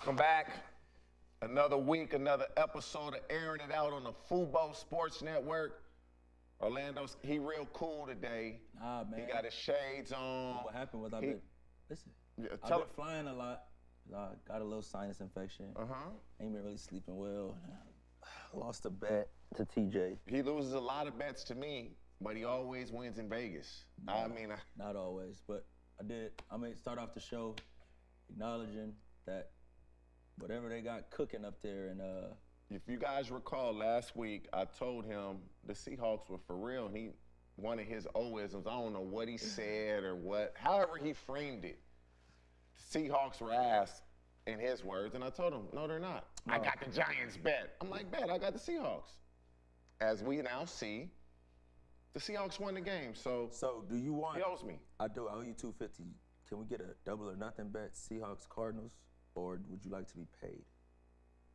Welcome back. Another week, another episode of Airing It Out on the Fubo Sports Network. Orlando's, he real cool today. Nah, man. He got his shades on. What happened was I've been flying a lot. I got a little sinus infection. Ain't been really sleeping well. Lost a bet to TJ. He loses a lot of bets to me, but he always wins in Vegas. No, not always, but I did. I mean, start off the show acknowledging that whatever they got cooking up there, and if you guys recall last week, I told him the Seahawks were for real, and one of his oisms, I don't know what he said or what, however he framed it. Seahawks were ass in his words, and I told him, no, they're not. No. I got the Giants bet. I'm like, bet, I got the Seahawks. As we now see, the Seahawks won the game, so do you want? He owes me. I do. I owe you $250. Can we get a double or nothing bet, Seahawks Cardinals, or would you like to be paid?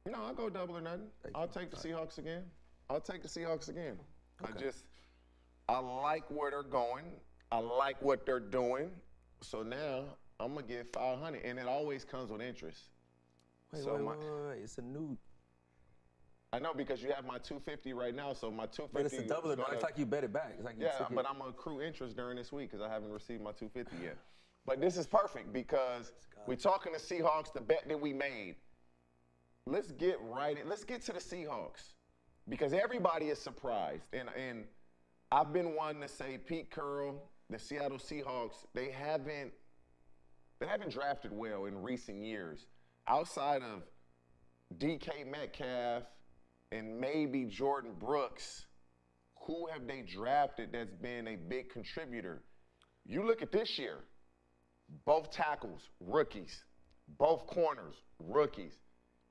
No, I'll go double or nothing. I'll take the Seahawks again. I'll take the Seahawks again. Okay. I like where they're going. I like what they're doing. So now I'm gonna get 500, and it always comes with interest. Wait, it's a new. I know, because you have my 250 right now, so my 250. But it's a double or nothing. It's like you bet it back. It's like you took but I'm gonna accrue interest during this week because I haven't received my 250 yet. But this is perfect because we're talking to Seahawks, the bet that we made. Let's get to the Seahawks because everybody is surprised. And I've been one to say Pete Carroll, the Seattle Seahawks, they haven't drafted well in recent years. Outside of DK Metcalf and maybe Jordan Brooks, who have they drafted that's been a big contributor? You look at this year, both tackles, rookies, both corners, rookies.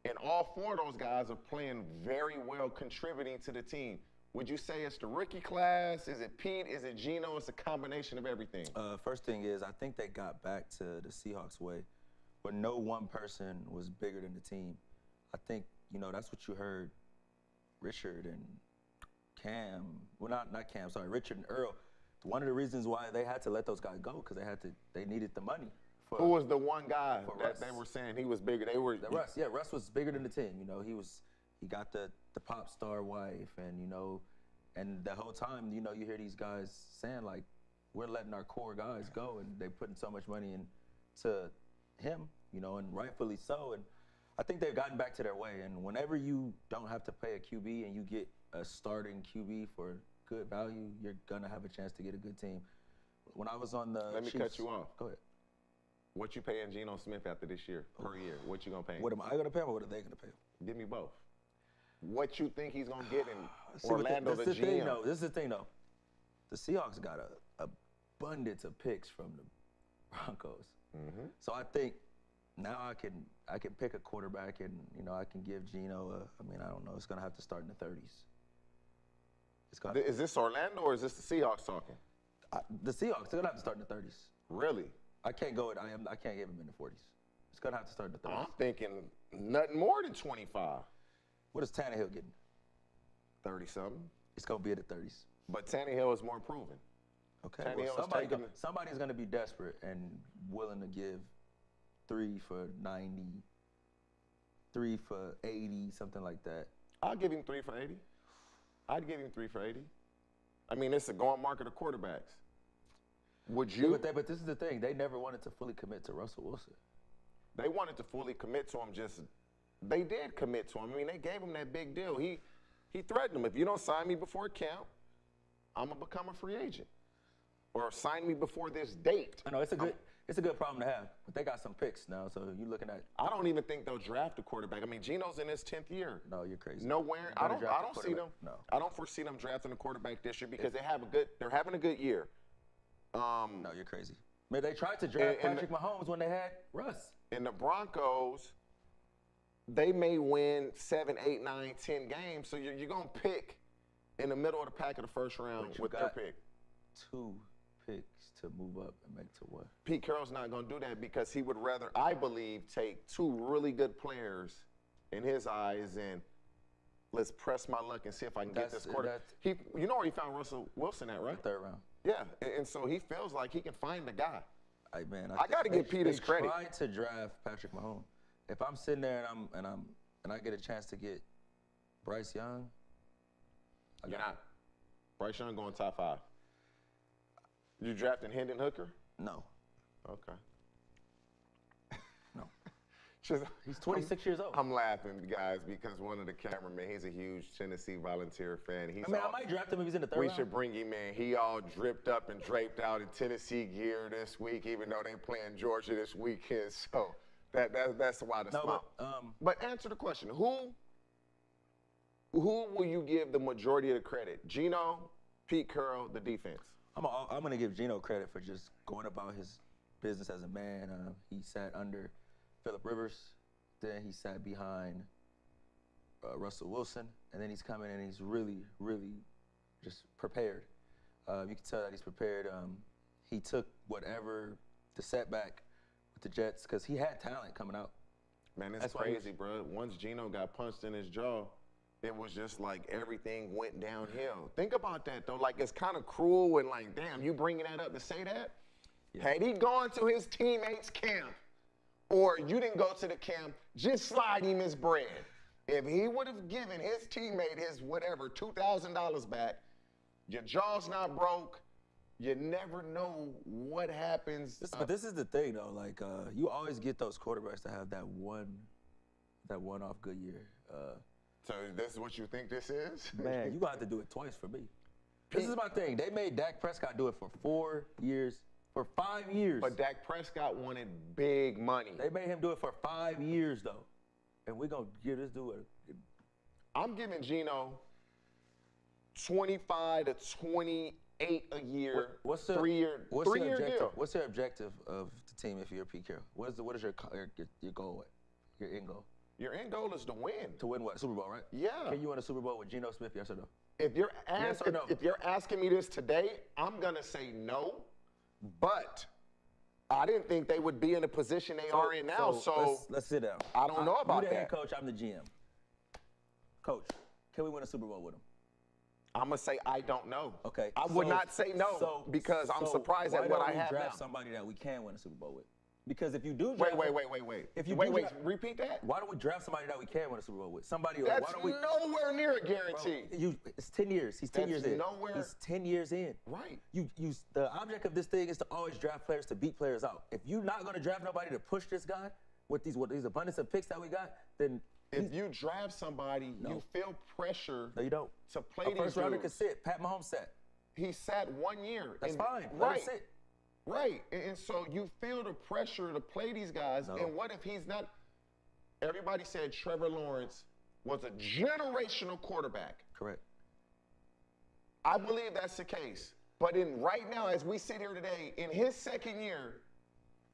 And all four of those guys are playing very well, contributing to the team. Would you say it's the rookie class? Is it Pete? Is it Geno? It's a combination of everything. First thing is, I think they got back to the Seahawks way, where no one person was bigger than the team. I think, that's what you heard Richard and Cam, well, not Cam, sorry, Richard and Earl. One of the reasons why they had to let those guys go, because they needed the money. Who was the one guy that they were saying he was bigger? Russ. Yeah, Russ was bigger than the team. He got the pop star wife, and and the whole time, you hear these guys saying like, we're letting our core guys go, and they putting so much money into him, and rightfully so. And I think they've gotten back to their way. And whenever you don't have to pay a QB and you get a starting QB for good value, you're gonna have a chance to get a good team. When I was on the Let me cut you off. Go ahead. What you paying Geno Smith after this year, per year? What you gonna pay him? What am I gonna pay him, or what are they gonna pay him? Give me both. What you think he's gonna get in Orlando, the GM? This is the thing, though. The Seahawks got a abundance of picks from the Broncos. So I think now I can pick a quarterback, and I can give Geno I don't know. It's gonna have to start in the 30s. Is this Orlando or is this the Seahawks talking? The Seahawks. They're gonna have to start in the 30s. Really? I can't go. I can't give him in the 40s. It's gonna have to start in the 30s. I'm thinking nothing more than 25. What is Tannehill getting? 30-something. It's gonna be in the 30s. But Tannehill is more proven. Okay. Well, somebody's gonna be desperate and willing to give 3 for 90, 3 for 80, something like that. I'll give him 3 for 80. I'd give him 3 for 80. I mean, it's a going market of quarterbacks. Would you? Yeah, but this is the thing. They never wanted to fully commit to Russell Wilson. They wanted to fully commit to him. They did commit to him. I mean, they gave him that big deal. He threatened them. If you don't sign me before camp, I'm gonna become a free agent, or sign me before this date. I know it's a good problem to have. But they got some picks now, so you're looking at. I don't even think they'll draft a quarterback. I mean, Geno's in his 10th year. No, you're crazy. Nowhere. I don't see them. No. I don't foresee them drafting a quarterback this year because they're having a good year. No, you're crazy. Man, they tried to draft Patrick Mahomes when they had Russ. And the Broncos, they may win 7, 8, 9, 10 games. So you're going to pick in the middle of the pack of the first round with their pick. 2 picks to move up and make to what? Pete Carroll's not going to do that because he would rather, I believe, take 2 really good players in his eyes and let's press my luck and see if I can get this quarterback. You know where he found Russell Wilson at, right? The 3rd round. Yeah, and so he feels like he can find the guy. Hey, man, I got to give Pete his credit. They tried to draft Patrick Mahomes, if I'm sitting there and I get a chance to get Bryce Young, You're not. Bryce Young going top 5. You drafting Hendon Hooker? no. Okay. No. Just, He's 26 years old. I'm laughing, guys, because one of the cameramen, he's a huge Tennessee Volunteer fan. I might draft him if he's in the third We round. should bring him in. He all dripped up and draped out in Tennessee gear this week, even though they playing Georgia this weekend. So that's why the smile. But answer the question: Who will you give the majority of the credit? Geno, Pete Carroll, the defense. I'm gonna give Geno credit for just going about his business as a man. He sat under Phillip Rivers, then he sat behind Russell Wilson, and then he's coming and he's really, really just prepared. You can tell that he's prepared. He took whatever the setback with the Jets because he had talent coming out. Man, it's That's crazy, bro. Once Geno got punched in his jaw, it was just like everything went downhill. Think about that, though. Like, it's kind of cruel and like, damn, you bringing that up to say that? Yeah. Had he gone to his teammates' camp, or you didn't go to the camp, just slide him his bread. If he would have given his teammate his whatever, $2,000 back, your jaw's not broke, you never know what happens. But this is the thing, though. Like, you always get those quarterbacks to have that one-off good year. So this is what you think this is? Man, you gonna have to do it twice for me. This is my thing. They made Dak Prescott do it for 4 years, for 5 years. But Dak Prescott wanted big money. They made him do it for 5 years, though. And we're gonna give this dude I'm giving Geno 25 to 28 a year. What's the 3-year deal. What's your objective of the team if you're Pete Carroll? What is your goal? Your end goal? Your end goal is to win. To win what? Super Bowl, right? Yeah. Can you win a Super Bowl with Geno Smith? Yes or no? If you're Yes or no? if you're asking me this today, I'm gonna say no. But I didn't think they would be in the position they are in now. So let's sit down. I don't know about you the that. head coach. I'm the GM. Coach, can we win a Super Bowl with him? I'm gonna say I don't know. Okay. I would not say no because I'm surprised at what I have now. Why don't we draft somebody that we can win a Super Bowl with? Because if you do wait. If you Repeat that. Why don't we draft somebody that we can win a Super Bowl with? Somebody. That's why don't we, nowhere near a guarantee. It's 10 years. He's 10 years in. Nowhere. He's 10 years in. Right. The object of this thing is to always draft players to beat players out. If you're not going to draft nobody to push this guy with these abundance of picks that we got, then if you draft somebody, you feel pressure. No, you don't. To play a these first rounder dudes. could sit. Pat Mahomes sat. He sat 1 year. That's fine. Right. Let him sit. Right. And so you feel the pressure to play these guys. No. And what if he's not? Everybody said Trevor Lawrence was a generational quarterback. Correct. I believe that's the case. But right now, as we sit here today, in his second year,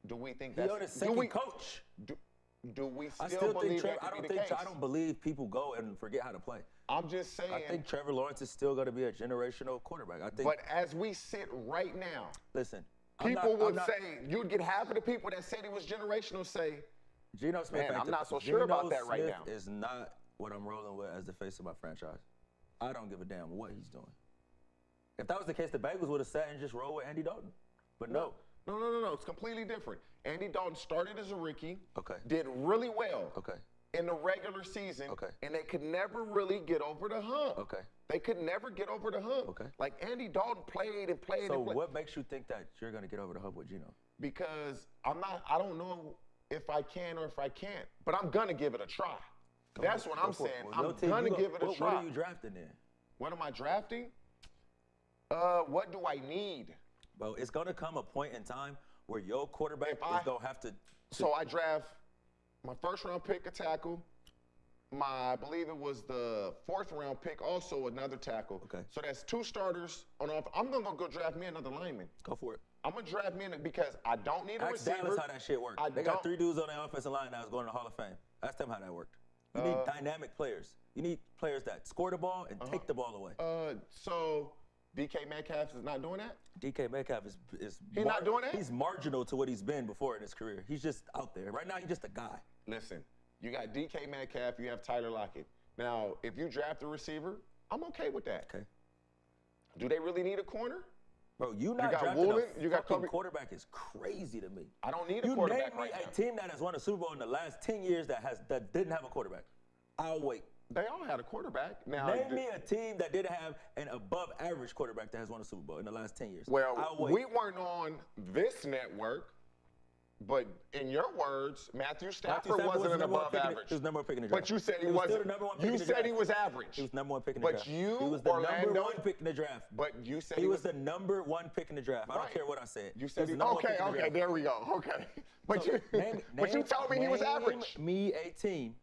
do we think that's he on his second coach? Do we still believe that to be the case? I don't believe people go and forget how to play. I'm just saying. I think Trevor Lawrence is still going to be a generational quarterback. I think. But as we sit right now, listen. People would say, you'd get half of the people that said he was generational say, Geno Smith. Man, I'm not so sure about that right now. Is not what I'm rolling with as the face of my franchise. I don't give a damn what he's doing. If that was the case, the Bengals would have sat and just rolled with Andy Dalton. But no. No. It's completely different. Andy Dalton started as a rookie. Okay. Did really well. Okay. In the regular season. Okay. And they could never really get over the hump. Okay. They could never get over the hump. Okay. Like Andy Dalton played and played so and played. What makes you think that you're going to get over the hump with Geno? Because I don't know if I can or if I can't, but I'm going to give it a try. That's what I'm saying. I'm going to give it a try. What are you drafting then? What am I drafting? What do I need? Well, it's going to come a point in time where your quarterback is going to have to. So I draft my first round pick, a tackle. I believe it was the 4th round pick, also another tackle. Okay. So that's 2 starters on off. I'm going to go draft me another lineman. Go for it. I'm going to draft me because I don't need a receiver. Dallas how that shit worked. They got 3 dudes on their offensive line that was going to the Hall of Fame. Ask them how that worked. You need dynamic players. You need players that score the ball and take the ball away. So DK Metcalf is not doing that? DK Metcalf is He's not doing that? He's marginal to what he's been before in his career. He's just out there. Right now, he's just a guy. Listen, you got DK Metcalf, you have Tyler Lockett. Now, if you draft a receiver, I'm okay with that. Okay. Do they really need a corner? Bro, you not got drafting Woolen, a you got fucking Kobe. quarterback is crazy to me. I don't need a You quarterback name me right a now. team that has won a Super Bowl in the last 10 years that didn't have a quarterback. I'll wait. They all had a quarterback. Now, Name me a team that didn't have an above-average quarterback that has won a Super Bowl in the last 10 years. well, I'll wait. we weren't on this network, but in your words, Matthew Stafford wasn't an above average. He was number one pick in the draft. But you said he was wasn't. still the number one pick You in the said draft. he was average. He was number one pick in the But draft. you, he was the Orlando, number one pick in the draft. But you said He was the number one pick in the draft. I don't care what I said. You said he was the number one pick in the okay, draft. there we go. Okay. But So, you told me he was average. Name me a team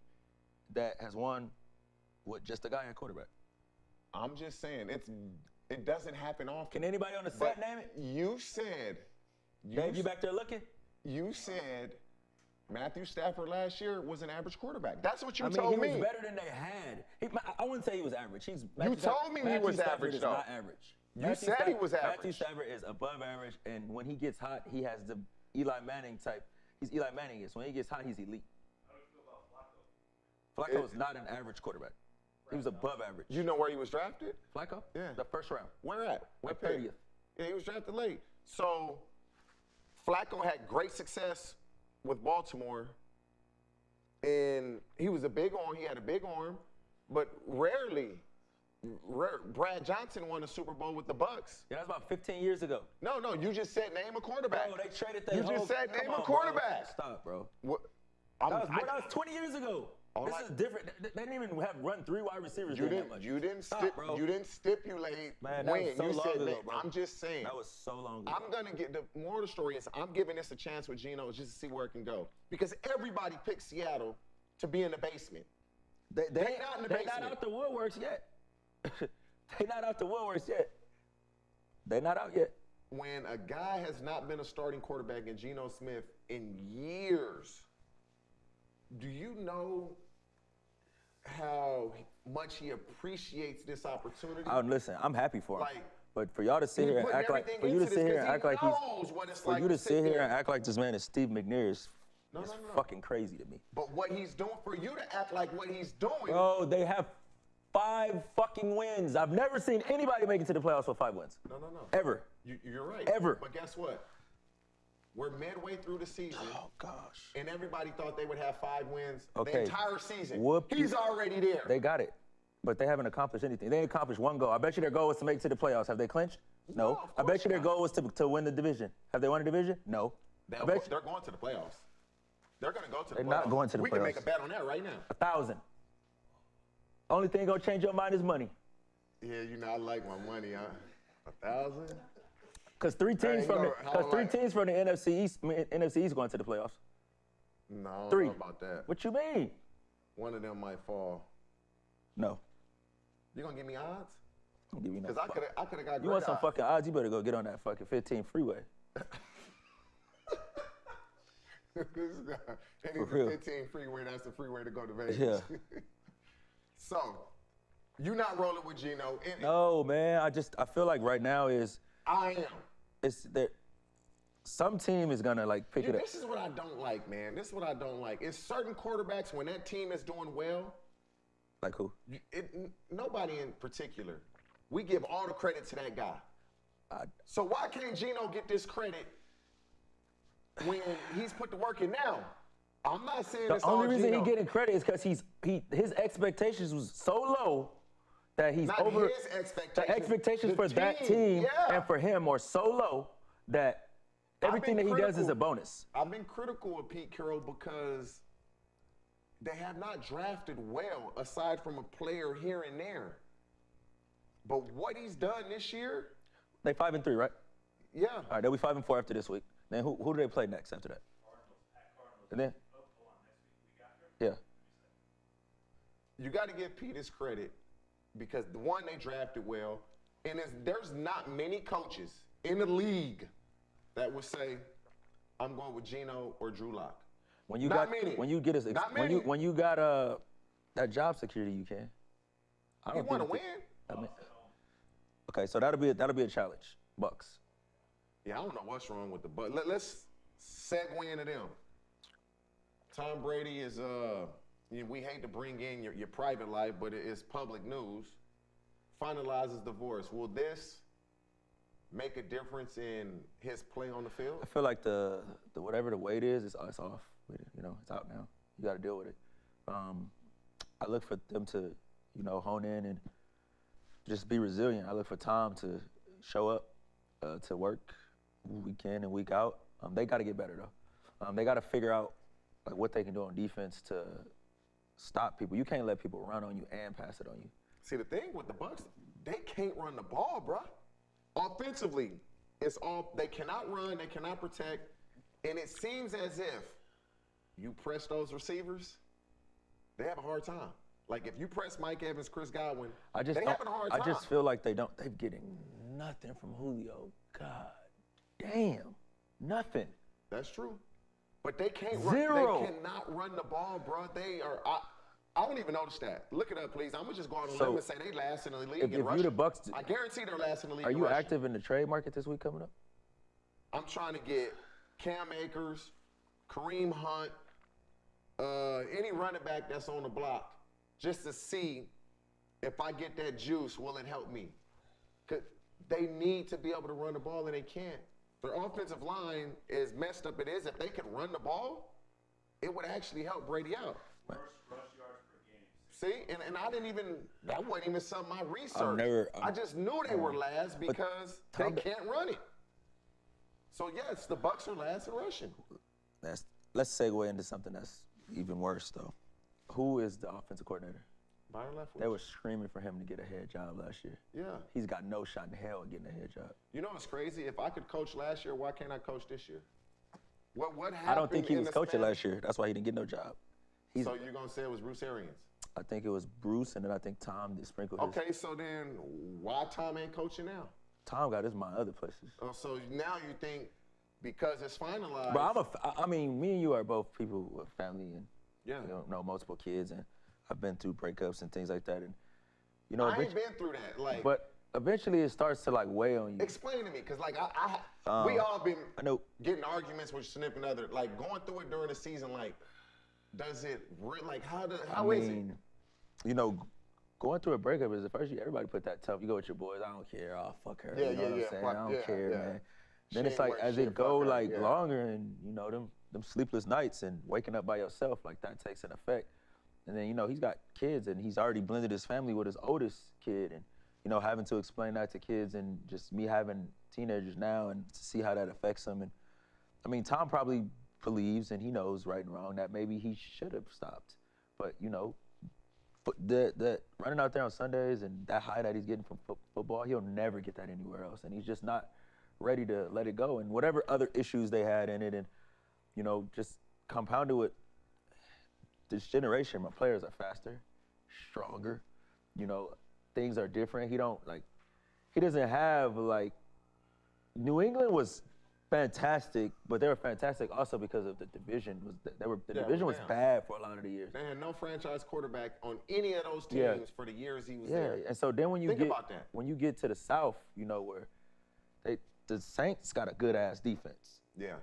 that has won with just a guy at quarterback. I'm just saying it doesn't happen often. Can anybody on the But set name it? You said Dave, you back there looking? You said Matthew Stafford last year was an average quarterback. That's what you I mean, told me. he was better than they had. I wouldn't say he was average. You told me he was average, is though. not average. You said he was average. Matthew Stafford is above average, and when he gets hot, he has the Eli Manning type. He's Eli Manning. When he gets hot, he's elite. How do you feel about Flacco? Flacco is not an average quarterback. He was above average. You know where he was drafted? Flacco? Yeah. The first round. Where at? What The pick? 30th. Yeah, he was drafted late. So Flacco had great success with Baltimore, and he was a big arm. He had a big arm, but rarely. Brad Johnson won a Super Bowl with the Bucs. Yeah, that's about 15 years ago. No, you just said name a quarterback. Bro, they traded that You whole. just said name Come a on, quarterback. Bro. Stop, bro. What? That was 20 years ago. This is different. They didn't even have run 3 wide receivers. You that much. didn't Stop, bro. you didn't stipulate Man, that when. was so You long said ago, name. bro. I'm just saying. That was so long ago. I'm gonna get the moral of the story is I'm giving this a chance with Geno just to see where it can go because everybody picked Seattle to be in the basement. They not in the They're basement. not out the woodworks yet. They're not out the woodworks yet. They're not out yet. When a guy has not been a starting quarterback in Geno Smith in years, do you know how much he appreciates this opportunity? Listen, I'm happy for him. Like, but for y'all to sit he here and putting act like, everything for you to into sit this here and 'cause act he like he's, knows what it's for like you to sit sit here there. and act like this man is Steve McNair is No. fucking crazy to me. But what he's doing, for you to act like what he's doing, Bro, they have 5 fucking wins. I've never seen anybody make it to the playoffs with 5 wins. No. Ever. You're right. Ever. But guess what? We're midway through the season. Oh, gosh. And everybody thought they would have 5 wins the Okay. entire season. Whoop. He's already there. They got it. But they haven't accomplished anything. They accomplished 1 goal. I bet you their goal was to make it to the playoffs. Have they clinched? No. of I bet course you their not. goal was to win the division. Have they won the division? No. I bet you They're going to the playoffs. They're going to go to the They're playoffs. not going to the We can playoffs. make a bet on that right now. 1,000. Only thing gonna change your mind is money. Yeah, you know I like my money, huh? 1,000? Cause 3 teams from the NFC East going to the playoffs. No, I don't 3. know about that. What you mean? One of them might fall. No. You gonna give me odds? Don't give me no Because fuck. I could have got You great want some odds. fucking odds? You better go get on that fucking 15 freeway. This guy, and For he's real. the 15 freeway. That's the freeway to go to Vegas. Yeah. So, you not rolling with Geno. And No, man. I feel like right now I am. it's that some team is gonna like pick it up. This is what I don't like, man. This is what I don't like. It's certain quarterbacks, when that team is doing well, Like who? nobody in particular, we give all the credit to that guy. So why can't Geno get this credit when he's put the work in now? I'm not saying The it's all only reason Geno. he getting credit is because his expectations was so low that he's Not over. his expectations. The expectations The for that team yeah. and for him are so low that everything that been he does is a critical. bonus. I've been critical of Pete Carroll because they have not drafted well aside from a player here and there. But what he's done this year, They 5-3, right? yeah. All right, they'll be 5-4 after this week. Then who do they play next after that? And then, yeah. You got to give Pete his credit because the one, they drafted well, and there's not many coaches in the league that would say, I'm going with Geno or Drew Lock. When you Not got many. when you get us Not when many. you got that job security, you can. I He don't want to think win? I mean, okay, so that'll be a challenge. Bucks. Yeah, I don't know what's wrong with the Bucs. Let's segue into them. Tom Brady is we hate to bring in your private life, but it is public news. Finalizes divorce. Will this make a difference in his play on the field? I feel like the whatever the weight is, it's off with it. You know, it's out now. You got to deal with it. I look for them to, you know, hone in and just be resilient. I look for Tom to show up to work week in and week out. They got to get better though. They got to figure out like what they can do on defense to stop people. You can't let people run on you and pass it on you. See, the thing with the Bucs, they can't run the ball, bro. Offensively, it's all they cannot run, they cannot protect, and it seems as if you press those receivers, they have a hard time. Like if you press Mike Evans, Chris Godwin, they having a hard time. I just feel like they're getting nothing from Julio. God damn, nothing. That's true. But they can't Zero. run. They cannot run the ball, bro. They are. I don't even know the stat. Look it up, please. I'm gonna just go out on a limb and say they last in the league. If you're the Bucs, I guarantee they're last in the league. Are you active in the trade market this week coming up? I'm trying to get Cam Akers, Kareem Hunt, any running back that's on the block, just to see if I get that juice, will it help me? 'Cause they need to be able to run the ball and they can't. Their offensive line, as messed up it is, if they could run the ball, it would actually help Brady out. Worst rush yards per game. See, and I didn't even, that wasn't even some of my research. I just knew they were last because they can't run it. So yes, the Bucs are last in rushing. Let's segue into something that's even worse though. Who is the offensive coordinator? Byron Leftwich. They were screaming for him to get a head job last year. Yeah. He's got no shot in hell at getting a head job. You know what's crazy? If I could coach last year, why can't I coach this year? What happened? I don't think he was coaching last year. That's why he didn't get no job. So you're gonna say it was Bruce Arians? I think it was Bruce, and then I think Tom did sprinkle his. Okay, so then why Tom ain't coaching now? Tom got his mind other places. Oh, so now you think because it's finalized? But I mean, me and you are both people with family and Yeah. you know multiple kids, and I've been through breakups and things like that, and you know. I ain't been through that. Like, but eventually it starts to like weigh on you. explain to me, cause like we all been getting arguments with significant other, like going through it during the season. Like, does it like how is it? You know, going through a breakup is the first year everybody put that tough. You go with your boys, I don't care, oh fuck her. You know what I'm saying? I don't care, man. Then it's like as it go like longer, and you know them sleepless nights and waking up by yourself, like that takes an effect. And then, you know, he's got kids and he's already blended his family with his oldest kid, and, you know, having to explain that to kids and just me having teenagers now and to see how that affects them. And I mean, Tom probably believes and he knows right and wrong that maybe he should have stopped. But, you know, the running out there on Sundays and that high that he's getting from football, he'll never get that anywhere else. And he's just not ready to let it go. And whatever other issues they had in it, and, you know, just compounded with this generation, my players are faster, stronger. You know, things are different. He doesn't have like, New England was fantastic, but they were fantastic also because of the division. The division was bad for a lot of the years. They had no franchise quarterback on any of those teams for the years he was there. And so then when you when you get to the South, you know, where the Saints got a good ass defense. Yeah.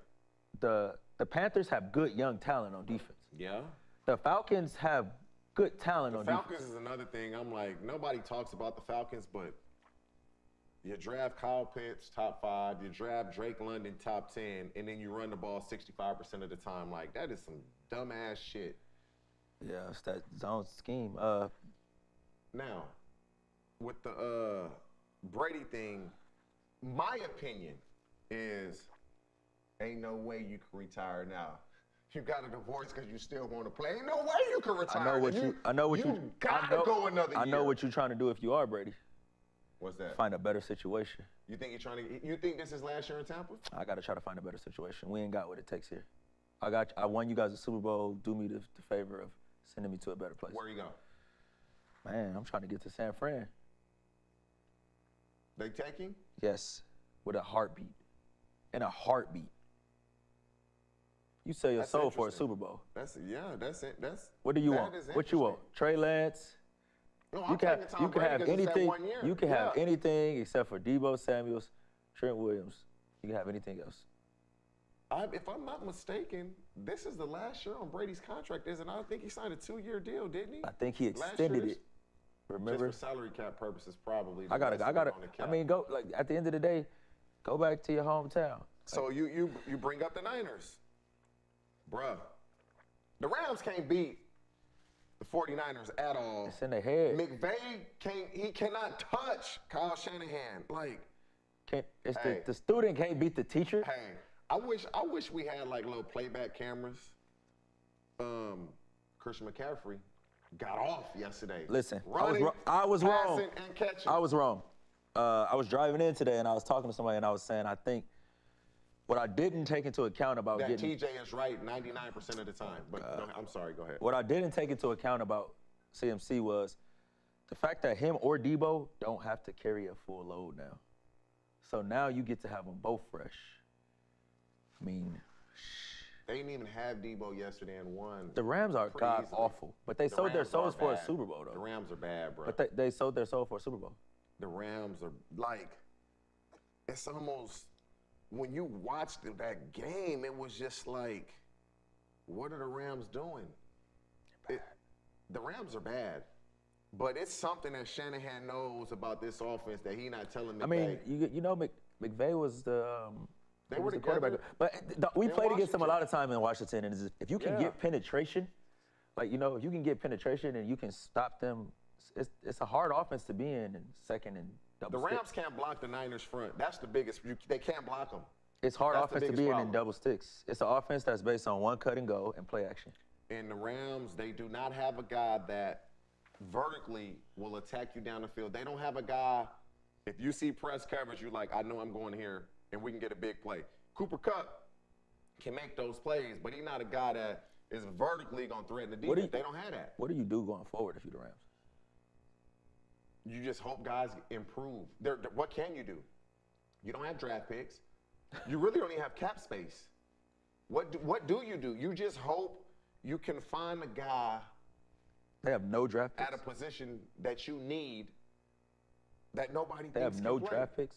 The Panthers have good young talent on defense. Yeah. The Falcons have good talent on defense. Falcons is another thing. I'm like, nobody talks about the Falcons, but you draft Kyle Pitts, top 5, you draft Drake London, top 10, and then you run the ball 65% of the time. Like, that is some dumbass shit. Yeah, it's that zone scheme. Now, with the Brady thing, my opinion is ain't no way you can retire now. You got a divorce because you still want to play. Ain't no way you can retire. I know what you gotta go another year. I know what you're trying to do if you are Brady. What's that? Find a better situation. You think you think this is last year in Tampa? I got to try to find a better situation. We ain't got what it takes here. I won you guys a Super Bowl. Do me the favor of sending me to a better place. Where you go? Man, I'm trying to get to San Fran. They taking? Yes, with a heartbeat. In a heartbeat. You sell your soul for a Super Bowl. That's it. What do you want? What you want? Trey Lance? No, you can have anything. You can have anything except for Deebo Samuels, Trent Williams. You can have anything else. If I'm not mistaken, this is the last year on Brady's contract, isn't it? I think he signed a 2-year deal, didn't he? I think he extended it. Remember? Just for salary cap purposes, probably. I mean, go like at the end of the day, Go back to your hometown. So you bring up the Niners. Bruh. The Rams can't beat the 49ers at all. It's in their head. McVay cannot touch Kyle Shanahan. Like, The student can't beat the teacher. hey, I wish we had like little playback cameras. Christian McCaffrey got off yesterday. Listen, Running, I was wrong. passing, and catching. I was wrong. I was driving in today and I was talking to somebody and I was saying I think what I didn't take into account about that getting TJ is right 99% of the time. But I'm sorry, go ahead. what I didn't take into account about CMC was the fact that him or Debo don't have to carry a full load now. So now you get to have them both fresh. I mean, They didn't even have Debo yesterday and won. the Rams are pretty god easily. awful, but they The sold their Rams souls are for a bad. Super Bowl The though. Rams are bad, bro. But they sold their soul for a Super Bowl. The Rams are like, it's almost, when you watched that game, it was just like, what are the Rams doing? The Rams are bad. But it's something that Shanahan knows about this offense that he not telling McVay. I mean, you know, McVay was the They he were was the together quarterback. But we in played against them a Washington. lot of time in Washington, and if you can Yeah. get penetration, like if you can get penetration and you can stop them, it's a hard offense to be in second and the double. Rams sticks. can't block the Niners front. That's the biggest. They can't block them. It's hard that's the offense to biggest be in problem. double sticks. It's an offense that's based on one cut and go and play action. And the Rams, they do not have a guy that vertically will attack you down the field. They don't have a guy, if you see press coverage, you're like, I know I'm going here, and we can get a big play. Cooper Kupp can make those plays, but he's not a guy that is vertically going to threaten the defense. They don't have that. What do you do going forward if you're the Rams? You just hope guys improve. What can you do? You don't have draft picks. You really don't even have cap space. What do you do? You just hope you can find a guy They have no draft picks. at a position that you need that nobody They thinks have no can play. draft picks.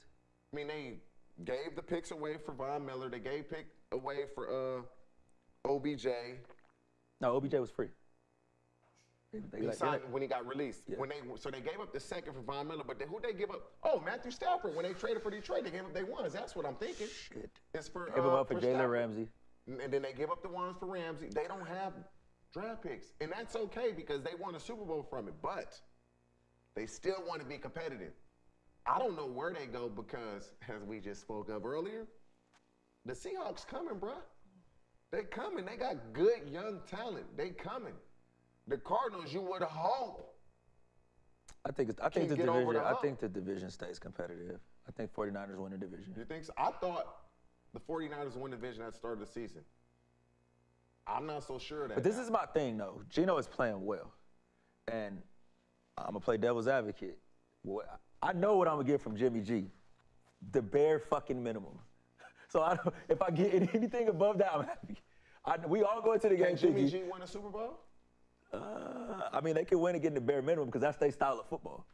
I mean, they gave the picks away for Von Miller. They gave pick away for OBJ. No, OBJ was free. They He let- signed when he got released. Yeah. So they gave up the second for Von Miller, but who'd they give up? Oh, Matthew Stafford. When they traded for Detroit, they gave up their ones. That's what I'm thinking. Shit. It's for Give him up for Jalen Stafford. Ramsey. And then they give up the ones for Ramsey. They don't have draft picks. And that's okay because they won a Super Bowl from it. But they still want to be competitive. I don't know where they go because, as we just spoke of earlier, the Seahawks coming, bruh. They coming. They got good young talent. They coming. The Cardinals, you would hope. I think the Can't get over division. the I hump. think the division stays competitive. I think 49ers win the division. You think so? I thought the 49ers won the division at the start of the season. I'm not so sure of that. But this now. is my thing, though. Gino is playing well, and I'm gonna play devil's advocate. I know what I'm gonna get from Jimmy G, the bare fucking minimum. So if I get anything above that, I'm happy. We all go into the game Can Jimmy thinking, G win a Super Bowl? I mean, they can win and get the bare minimum because that's their style of football.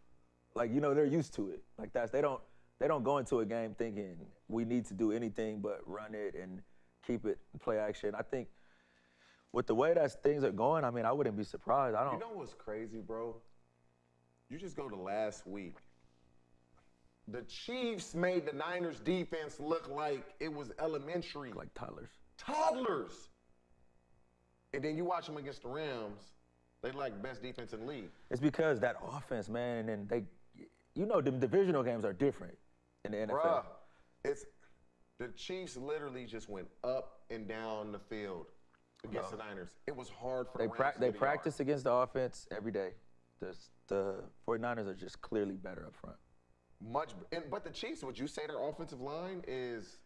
Like, they're used to it. Like they don't go into a game thinking we need to do anything but run it and keep it play action. I think with the way that things are going, I mean, I wouldn't be surprised. You know what's crazy, bro? You just go to last week. The Chiefs made the Niners defense look like it was elementary. like toddlers. Toddlers. And then you watch them against the Rams, they like best defense in the league. It's because that offense, man, and then the divisional games are different in the NFL. Bruh, the Chiefs literally just went up and down the field against the Niners. It was hard for the Rams to They get a practice against the offense every day. The 49ers are just clearly better up front. But the Chiefs, would you say their offensive line is,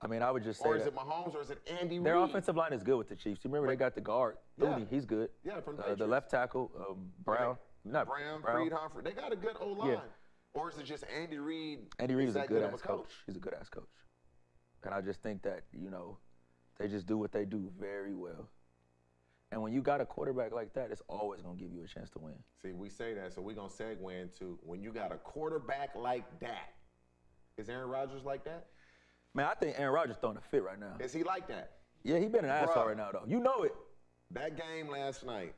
I mean, I would just say or is that it Mahomes, or is it Andy Reid? their offensive line is good with the Chiefs. You remember they got the guard, Yeah. Thuney, he's good. Yeah, from the The Patriots. left tackle, Brown. Brown, Creed, Humphrey. They got a good O-line. Yeah. Or is it just Andy Reid? Andy Reid is a that good of ass coach. He's a good ass coach. And I just think that, they just do what they do very well. And when you got a quarterback like that, it's always going to give you a chance to win. See, we say that, so we're going to segue into when you got a quarterback like that. Is Aaron Rodgers like that? Man, I think Aaron Rodgers throwing a fit right now. Is he like that? Yeah, he been an asshole Bruh. right now, though. You know it. That game last night,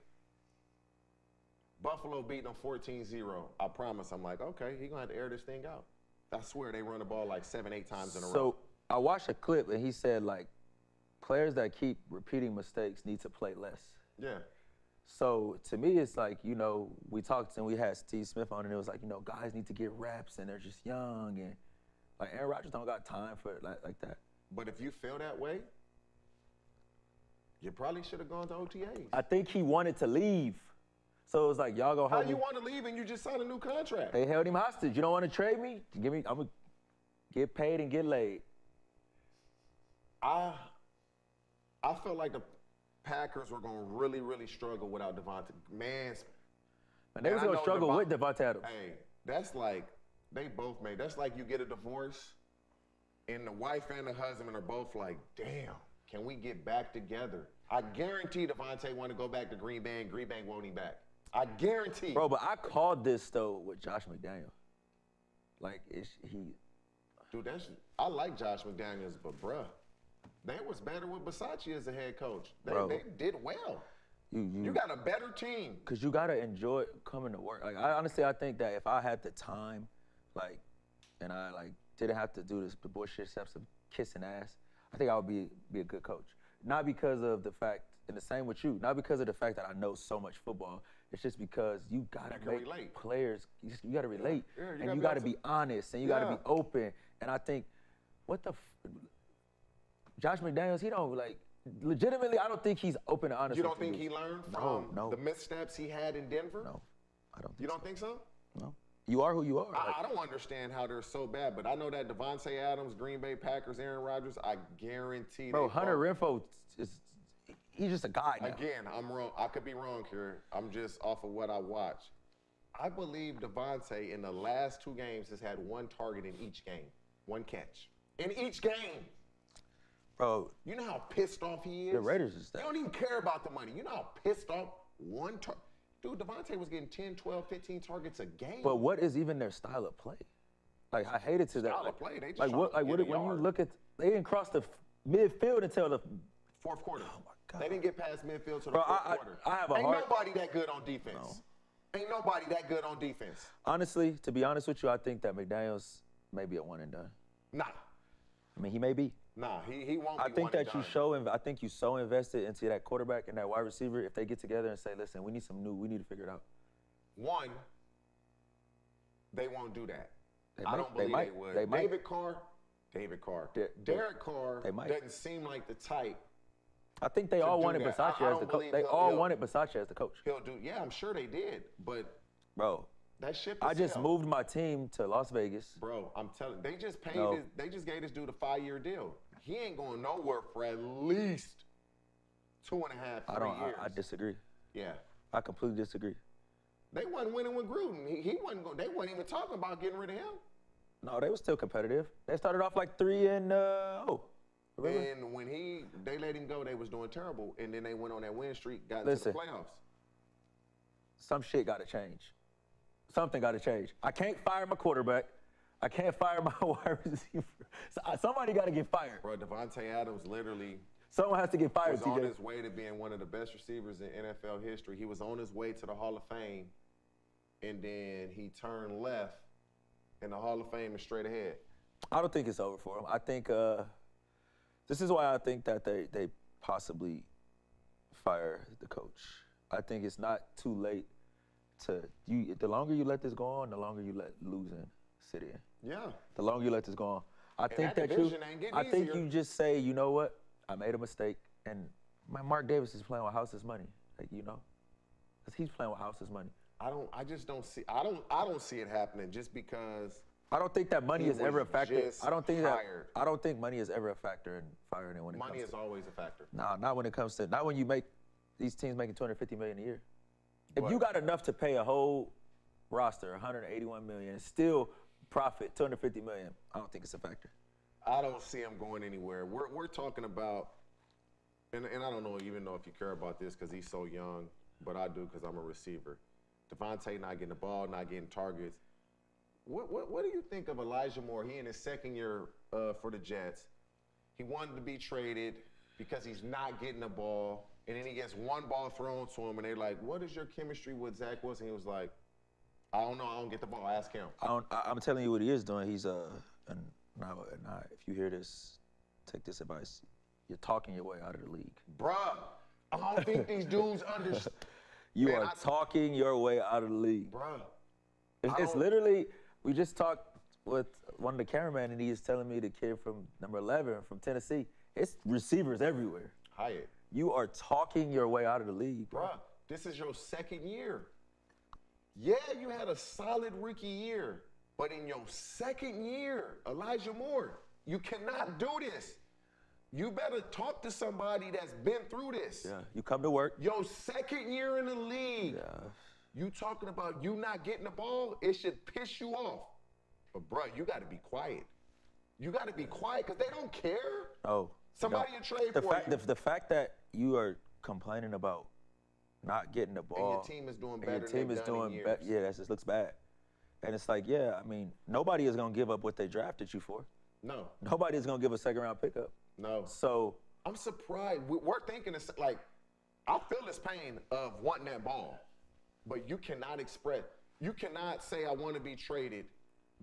Buffalo beat them 14-0. I promise. I'm like, okay, he's going to have to air this thing out. I swear they run the ball like 7-8 times in a row. So I watched a clip and he said like, players that keep repeating mistakes need to play less. Yeah. So to me, it's like, you know, we talked and we had Steve Smith on and it was like, you know, guys need to get reps and they're just young and like Aaron Rodgers don't got time for it like that. But if you feel that way, you probably should have gone to OTAs. I think he wanted to leave. So it was like, y'all go How help me. you want to leave and you just signed a new contract? They held him hostage. You don't want to trade me? I'm gonna get paid and get laid. I felt like the Packers were going to really, really struggle without Devontae. And they was I gonna know struggle with Devontae Adams. Hey, that's like, they both made, that's like you get a divorce and the wife and the husband are both like, damn, can we get back together? I guarantee Devontae want to go back to Green Bay and Green Bay won't he back. I guarantee. Bro, but I called this though with Josh McDaniel. Like, Dude, I like Josh McDaniels, but bruh, they was better with Bisaccia as a head coach. They did well. You got a better team. Because you got to enjoy coming to work. Like, I think that if I had the time, like, and I, like, didn't have to do the bullshit steps of kissing ass, I think I would be a good coach. Not because of the fact, and the same with you, not because of the fact that I know so much football. It's just because you got to make relate. Players, you got to relate. Yeah, and you got to be honest, and you got to be open. And I think, Josh McDaniels, he don't, like, legitimately, I don't think he's open and honest. You don't think he learned from No. the missteps he had in Denver? No, I don't think You don't think so? No. You are who you are. I don't understand how they're so bad, but I know that Devontae Adams, Green Bay Packers, Aaron Rodgers, I guarantee Bro, Hunter Renfrow, he's just a guy now. Again, I'm wrong. I could be wrong here. I'm just off of what I watch. I believe Devontae in the last 2 games has had 1 target in each game, 1 catch. In each game. Bro, you know how pissed off he is? The Raiders is that. They don't even care about the money. You know how pissed off 1 target. Dude, Devontae was getting 10, 12, 15 targets a game. But what is even their style of play? Like, I hated to that. Style of play, they just like what? Like what? When you look at, they didn't cross the midfield until the 4th quarter. Oh my God. They didn't get past midfield to the 4th quarter. I have a Ain't hard. nobody that good on defense. No. Ain't nobody that good on defense. Honestly, to be honest with you, I think that McDaniels may be a one and done. Nah. I mean, he may be. Nah, he won't be. I think that done. I think you so invested into that quarterback and that wide receiver. If they get together and say, listen, we need to figure it out. One, they won't do that. I don't believe they would. David Carr, Derek Carr doesn't seem like the type. I think they all wanted Bisaccia as the coach. They all wanted Bisaccia as the coach. He'll do. Yeah, I'm sure they did. But bro, that ship. I just moved my team to Las Vegas. Bro, I'm telling. They just paid. They just gave this dude a 5-year deal. He ain't going nowhere for at least 2.5, 3 years. I disagree. Yeah. I completely disagree. They wasn't winning with Gruden. He wasn't going. They wasn't even talking about getting rid of him. No, they were still competitive. They started off like 3-0. And when they let him go, they was doing terrible. And then they went on that win streak, got into the playoffs. Some shit got to change. Something got to change. I can't fire my quarterback. I can't fire my wide receiver. Somebody got to get fired. Bro, Devontae Adams literally. Someone has to get fired. Was on his way to being one of the best receivers in NFL history. He was on his way to the Hall of Fame, and then he turned left, and the Hall of Fame is straight ahead. I don't think it's over for him. I think this is why I think that they possibly fire the coach. I think it's not too late to you. The longer you let this go on, the longer you let losing sit in. Yeah. The longer you let this go on, I think you just say, you know what, I made a mistake, and Mark Davis is playing with House's money, like, you know, because he's playing with House's money. I just don't see. I don't see it happening just because. I don't think that money is ever a factor. I don't think money is ever a factor in firing anyone. Money is always a factor. No, not when it comes to not when you make these teams making $250 million a year. If you got enough to pay a whole roster, $181 million, and still profit $250 million, I don't think it's a factor. I don't see him going anywhere. We're talking about, and I don't know even know if you care about this because he's so young, but I do because I'm a receiver. Devontae not getting the ball, not getting targets. What do you think of Elijah Moore? He in his 2nd year for the Jets. He wanted to be traded because he's not getting the ball, and then he gets one ball thrown to him, and they're like, what is your chemistry with Zach Wilson? He was like, I don't know. I don't get the ball. Ask him. I'm telling you what he is doing. He's and now if you hear this, take this advice. You're talking your way out of the league. Bruh, I don't think these dudes understand. You are talking your way out of the league. Bruh. It's literally, we just talked with one of the cameramen, and he is telling me the kid from number 11 from Tennessee, it's receivers everywhere. Hyatt. You are talking your way out of the league, bro. Bruh, this is your second year. Yeah, you had a solid rookie year, but in your second year, Elijah Moore, you cannot do this. You better talk to somebody that's been through this. Yeah, you come to work. Your second year in the league. Yeah. You talking about you not getting the ball, it should piss you off. But, bro, you got to be quiet. You got to be quiet because they don't care. Oh. Somebody will trade for you. The fact that you are complaining about not getting the ball. And your team is doing better your team than is doing better. Yeah, that just looks bad. And it's like, yeah, I mean, nobody is going to give up what they drafted you for. No. Nobody is going to give a second-round pickup. No. So. I'm surprised. We're thinking, it's like, I feel this pain of wanting that ball. But you cannot say, I want to be traded.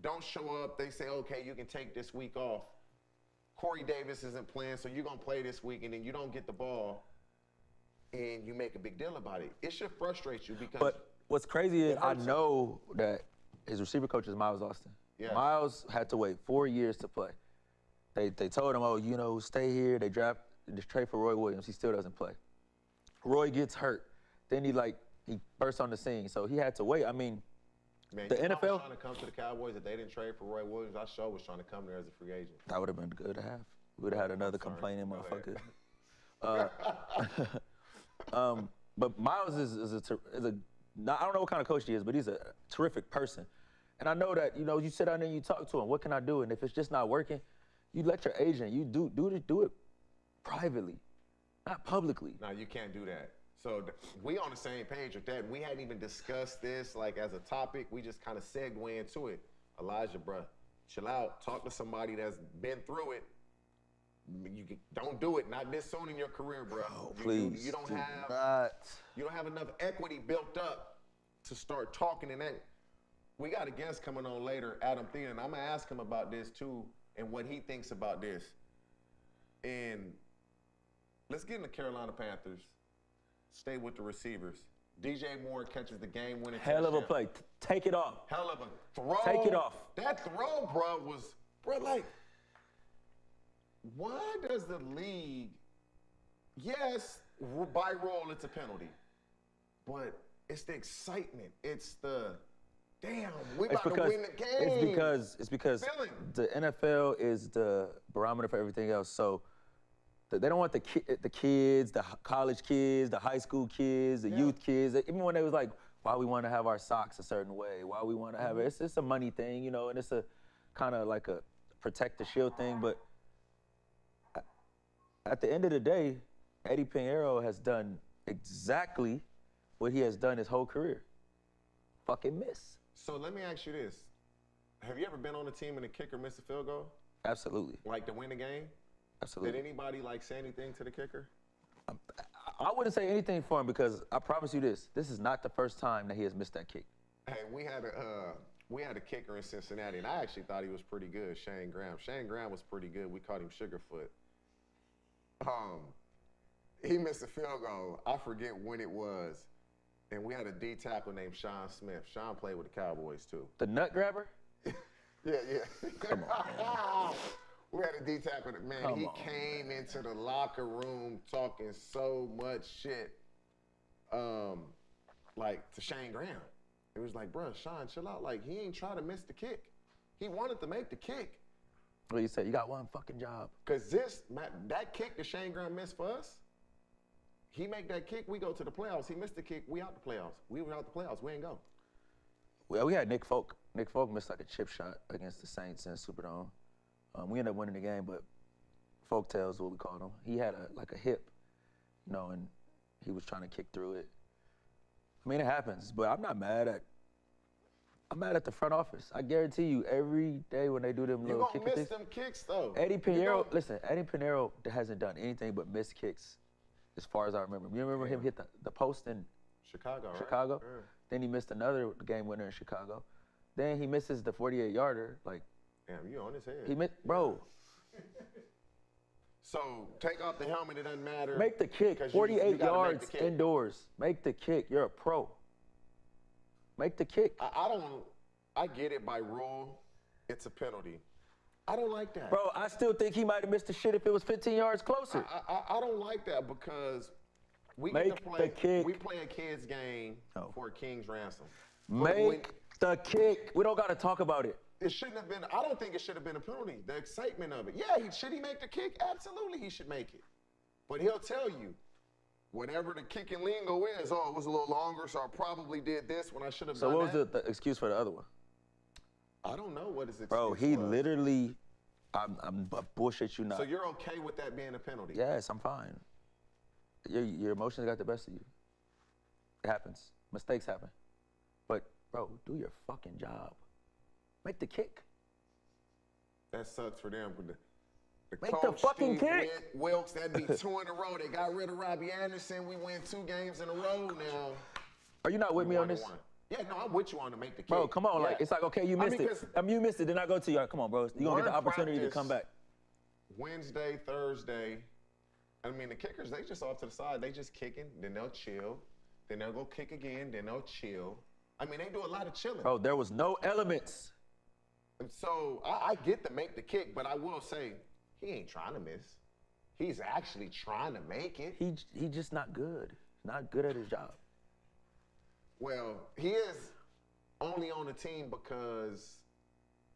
Don't show up. They say, okay, you can take this week off. Corey Davis isn't playing, so you're going to play this week, and then you don't get the ball, and you make a big deal about it. It should frustrate you because. But what's crazy is I know that his receiver coach is Miles Austin. Yes. Miles had to wait 4 years to play. They told him, oh, stay here. They trade for Roy Williams. He still doesn't play. Roy gets hurt. Then he burst on the scene. So he had to wait. I mean, man, the NFL NFL was trying to come to the Cowboys if they didn't trade for Roy Williams. I sure was trying to come there as a free agent. That would have been good to have. We would have had another complaining motherfucker. But Miles is a I don't know what kind of coach he is, but he's a terrific person. And I know that you sit down there and you talk to him. What can I do? And if it's just not working, you let your agent. You do it privately, not publicly. No, you can't do that. So we on the same page with that. We hadn't even discussed this as a topic. We just kind of segue into it. Elijah, bruh, chill out. Talk to somebody that's been through it. Don't do it. Not this soon in your career, bro. Oh, please. You don't have enough equity built up to start talking in that. We got a guest coming on later, Adam Thielen. I'm gonna ask him about this too and what he thinks about this. And let's get into Carolina Panthers. Stay with the receivers. DJ Moore catches the game-winning touchdown. Hell of a play. Take it off. Hell of a throw. Take it off. That throw, bro, why does the league, yes, by rule it's a penalty, but it's the excitement. It's the, damn, we about to win the game. It's because the NFL is the barometer for everything else. So they don't want the kids, the college kids, the high school kids, the youth kids. Even when they was like, why we want to have our socks a certain way, why we want to have it. It's a money thing, and it's a kind of like a protect the shield thing. But at the end of the day, Eddie Pinheiro has done exactly what he has done his whole career. Fucking miss. So let me ask you this. Have you ever been on a team and the kicker missed a field goal? Absolutely. Like to win the game? Absolutely. Did anybody say anything to the kicker? I wouldn't say anything for him because I promise you this is not the first time that he has missed that kick. Hey, we had a kicker in Cincinnati, and I actually thought he was pretty good, Shane Graham. Shane Graham was pretty good. We called him Sugarfoot. He missed a field goal. I forget when it was. And we had a D tackle named Sean Smith. Sean played with the Cowboys too. The nut grabber? Yeah. Come on. We had a D tackle. Man, he came into the locker room talking so much shit, to Shane Graham. It was like, bro, Sean, chill out. Like, he ain't trying to miss the kick. He wanted to make the kick. Well, you said you got one fucking job. Because that kick that Shane Graham missed for us, he make that kick, we go to the playoffs. He missed the kick, we out the playoffs. We were out the playoffs, we ain't go. Well, we had Nick Folk. Nick Folk missed like a chip shot against the Saints in Superdome. We ended up winning the game, but Folk tails what we called him. He had a hip, and he was trying to kick through it. I mean, it happens, but I'm not mad at the front office. I guarantee you, every day when they do them little kicking things. You gonna miss them kicks, though. Eddie Pinheiro hasn't done anything but miss kicks as far as I remember. You remember him hit the post in Chicago, right? Chicago? Then he missed another game winner in Chicago. Then he misses the 48-yarder. Like, Damn, you on his head. he missed, bro. So take off the helmet. It doesn't matter. Make the kick. 'cause 48 you gotta make yards the kick. indoors. Make the kick. You're a pro. Make the kick. I get it by rule. It's a penalty. I don't like that. Bro, I still think he might have missed the shit if it was 15 yards closer. I don't like that because we Make get to play. the kick. We play a kids game No. for a king's ransom. Make the kick. We don't got to talk about it. It shouldn't have been. I don't think it should have been a penalty. The excitement of it. Yeah, should he make the kick? Absolutely, he should make it. But he'll tell you, whatever the kicking lingo is. Oh, it was a little longer, so I probably did this when I should have So done what that. was the excuse for the other one? I don't know what his excuse Bro, he was. literally, I'm bullshit you not. So you're okay with that being a penalty? Yes, I'm fine. Your emotions got the best of you. It happens. Mistakes happen. But, bro, do your fucking job. Make the kick. That sucks for them. But the Make the coach, fucking Steve kick. Wilkes, that'd be 2 in a row. They got rid of Robbie Anderson. We win 2 games in a row now. Are you not with me on this? 1-1. Yeah, no, I'm with you on to make the kick. Bro, come on. Yeah. Like, it's like, okay, you missed it. 'cause You missed it, then I go to you. Come on, bro. You're going to get the One opportunity to practice- come back. Wednesday, Thursday. I mean, the kickers, they just off to the side. They just kicking, then they'll chill. Then they'll go kick again, then they'll chill. I mean, they do a lot of chilling. Bro, there was no elements. And so I get to make the kick, but I will say, he ain't trying to miss. He's actually trying to make it. He just not good. Not good at his job. Well, he is only on the team because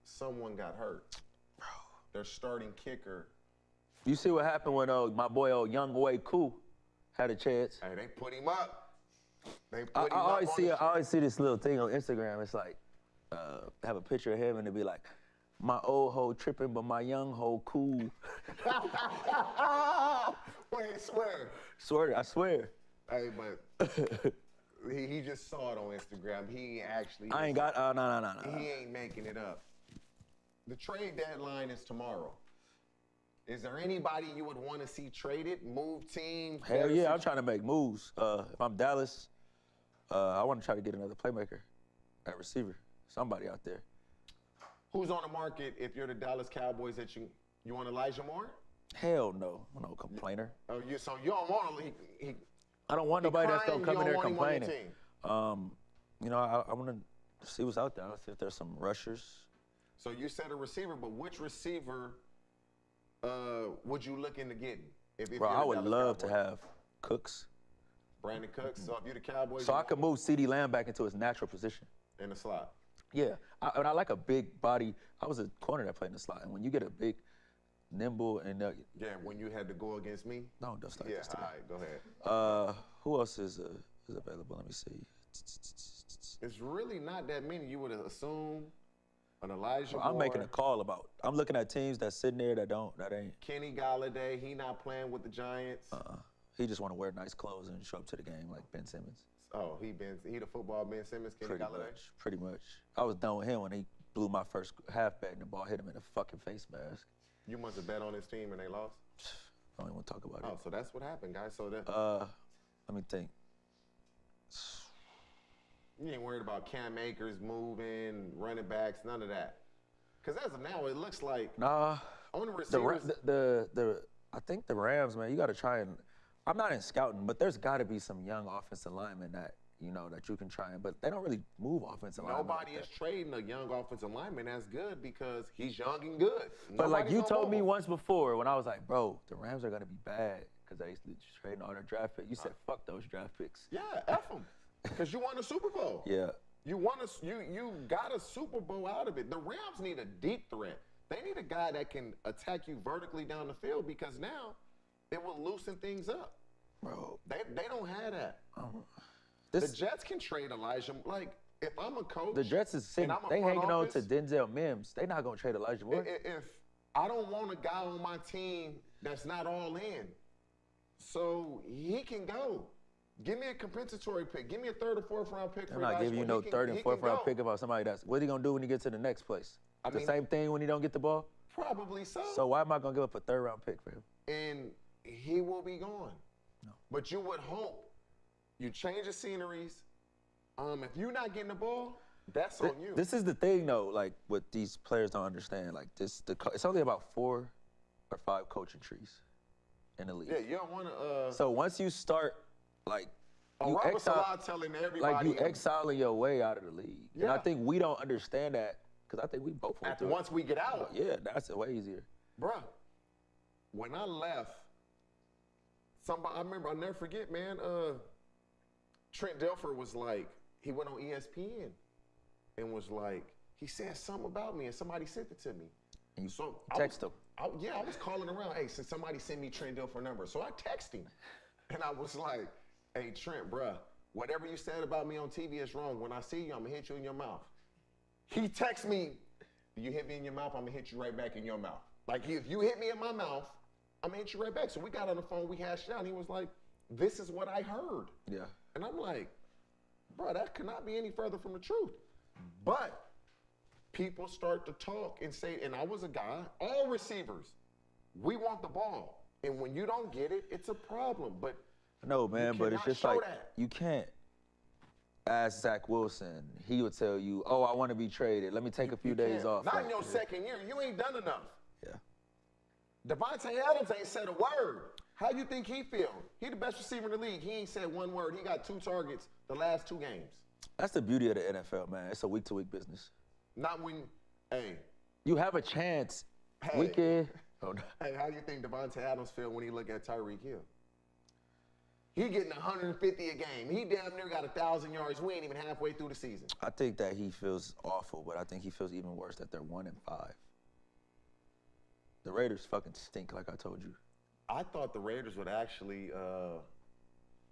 someone got hurt. Bro. Their starting kicker. You see what happened when my boy, young boy, Cool, had a chance. Hey, they put him up. They I put him up. always see this little thing on Instagram. It's like, have a picture of him and it'd be like, my old hoe tripping, but my young hoe cool. Wait, swear. I swear. Hey, but he just saw it on Instagram. He actually. I ain't got, no. He ain't making it up. The trade deadline is tomorrow. Is there anybody you would want to see traded, move teams? Hell yeah, I'm trying to make moves. If I'm Dallas, I want to try to get another playmaker at receiver. Somebody out there. Who's on the market if you're the Dallas Cowboys that you want Elijah Moore? Hell no. I'm no complainer. Oh, so you don't want he I don't want nobody that's crying, going to come in you there don't want him on your complaining. team. You know, I want to see what's out there. I want to see if there's some rushers. So you said a receiver, but which receiver would you look into getting? If Bro, you're I the would Dallas love to Cowboys? have Cooks. Brandon Cooks. So if you're the Cowboys, So I could move CeeDee Lamb back into his natural position. in the slot. Yeah, and I like a big body. I was a corner that played in the slot, and when you get a big, nimble, and Yeah, when you had to go against me. no, don't start Yeah, this all today. right, go ahead. Who else is available? Let me see. It's really not that many. You would assume an Elijah I'm making Moore, a call about. I'm looking at teams that's sitting there that ain't. Kenny Galladay. He not playing with the Giants. He just want to wear nice clothes and show up to the game like Ben Simmons. Oh, he the football Ben Simmons, Kenny Galladay. Pretty much. I was done with him when he blew my first halfback and the ball hit him in the fucking face mask. You must have bet on his team and they lost. I don't even want to talk about Oh, so that's what happened, guys. So that it. Let me think. you ain't worried about Cam Akers moving, running backs, none of that. Because as of now, it looks like Nah. on the The receivers. I think the Rams, man, you got to try and. I'm not in scouting, but there's got to be some young offensive linemen that that you can try and. But they don't really move offensive linemen. Nobody is trading a young offensive lineman that's good because he's young and good. But like Nobody's you gonna told move me him. once before when I was like, bro, the Rams are gonna be bad because they trading all their draft picks. You said, fuck those draft picks. Yeah, F them. Because you won a Super Bowl. Yeah. You got a Super Bowl out of it. The Rams need a deep threat. They need a guy that can attack you vertically down the field because now it will loosen things up. Bro. They don't have that. This, The Jets can trade Elijah. Like, if I'm a coach. the Jets is sitting, and I'm a they front hanging on to office, Denzel Mims. They not gonna trade Elijah Moore. If I don't want a guy on my team that's not all in, so he can go. Give me a compensatory pick. Give me a 3rd or 4th round pick for I'm not Elijah giving you Moore. no 3rd and 4th round pick about somebody that's. What are he gonna do when he gets to the next place? I The mean- same thing when he don't get the ball. Probably so. So why am I gonna give up a 3rd round pick for him? And he will be gone. No. But you would hope you change the sceneries, If you're not getting the ball, that's on you. This is the thing, though. Like, what these players don't understand. Like, it's only about 4 or 5 coaching trees in the league. Yeah, you don't want to. So once you start, like, Robert Salah telling everybody. like you exiling your way out of the league. And I Yeah. think we don't understand that because I think we both went through it. Once we get out. Yeah, that's way easier. Bruh, when I left, I remember, I'll never forget, man, Trent Dilfer was like, he went on ESPN and was like, he said something about me and somebody sent it to me. And you So text him. I was calling around, hey, so somebody send me Trent Dilfer number. So I texted him and I was like, hey, Trent, bruh, whatever you said about me on TV is wrong. When I see you, I'm gonna hit you in your mouth. He texts me, you hit me in your mouth, I'm gonna hit you right back in your mouth. Like, if you hit me in my mouth, I'm gonna hit you right back. So we got on the phone, we hashed it out, and he was like, this is what I heard. Yeah. And I'm like, bro, that cannot be any further from the truth. But people start to talk and say, and I was a guy, all receivers, we want the ball. And when you don't get it, it's a problem. But No, man, but it's cannot just show like, that. you can't ask Zach Wilson. He would tell you, oh, I want to be traded. Let me take a few days off. Not Like, in your second year. You ain't done enough. Yeah. Devontae Adams ain't said a word. How you think he feel? He the best receiver in the league. He ain't said one word. He got 2 targets the last 2 games. That's the beauty of the NFL, man. It's a week-to-week business. Not when, hey, You have a chance Hey. week in. Oh, no. hey, how you think Devontae Adams feel when he look at Tyreek Hill? He getting 150 a game. He damn near got 1,000 yards. We ain't even halfway through the season. I think that he feels awful, but I think he feels even worse that they're 1-5. The Raiders fucking stink, like I told you. I thought the Raiders would actually,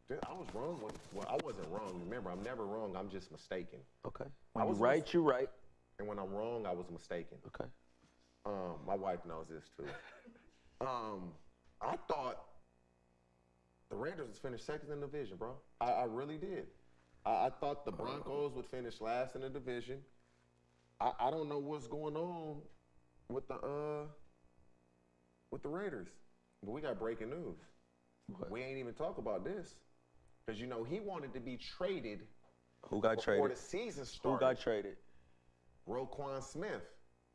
dude, I was wrong. Well, I wasn't wrong. Remember, I'm never wrong. I'm just mistaken. Okay. I When you're was right, you're right. And when I'm wrong, I was mistaken. Okay. My wife knows this too. I thought the Raiders would finish second in the division, bro. I really did. I thought the Broncos would finish last in the division. I don't know what's going on with the Raiders, but we got breaking news. What? We ain't even talk about this because you know he wanted to be traded. Who got before traded? the season Who started. got traded? Roquan Smith,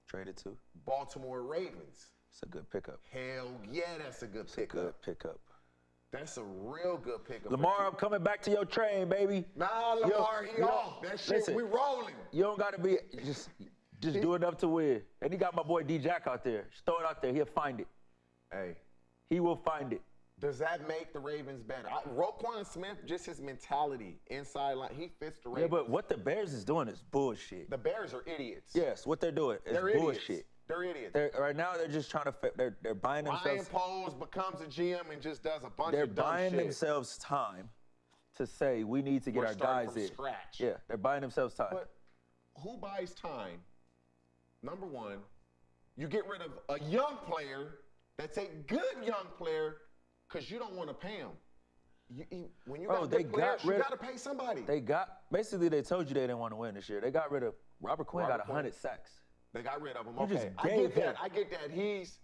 Traded to? Baltimore Ravens. It's a good pickup. Hell yeah, that's a good It's a pickup. good pickup. That's a real good pickup. Lamar, I'm coming back to your train, baby. Nah, Lamar, he yo, off. That shit, listen. we rolling. You don't gotta be just do enough to win. And he got my boy D Jack out there. Just throw it out there. He'll find it. Hey, He will find it. does that make the Ravens better? Roquan Smith, just his mentality, inside line, he fits the Ravens. Yeah, but what the Bears is doing is bullshit. The Bears are idiots. Yes, what they're doing is They're bullshit. idiots. They're idiots. Right now, they're just trying to. They're buying Ryan themselves. Poles becomes a GM and just does a bunch They're of dumb buying shit. themselves time to say we need to get We're our starting guys from in. scratch. Yeah, they're buying themselves time. But who buys time? Number one, you get rid of a young player that's a good young player because you don't want to pay him. When you Bro, got they good players, got you rid- got to pay somebody. They told you they didn't want to win this year. They got rid of Robert Quinn. Robert got 100 sacks. They got rid of him. You just Okay, I gave get that. him- I get that. He's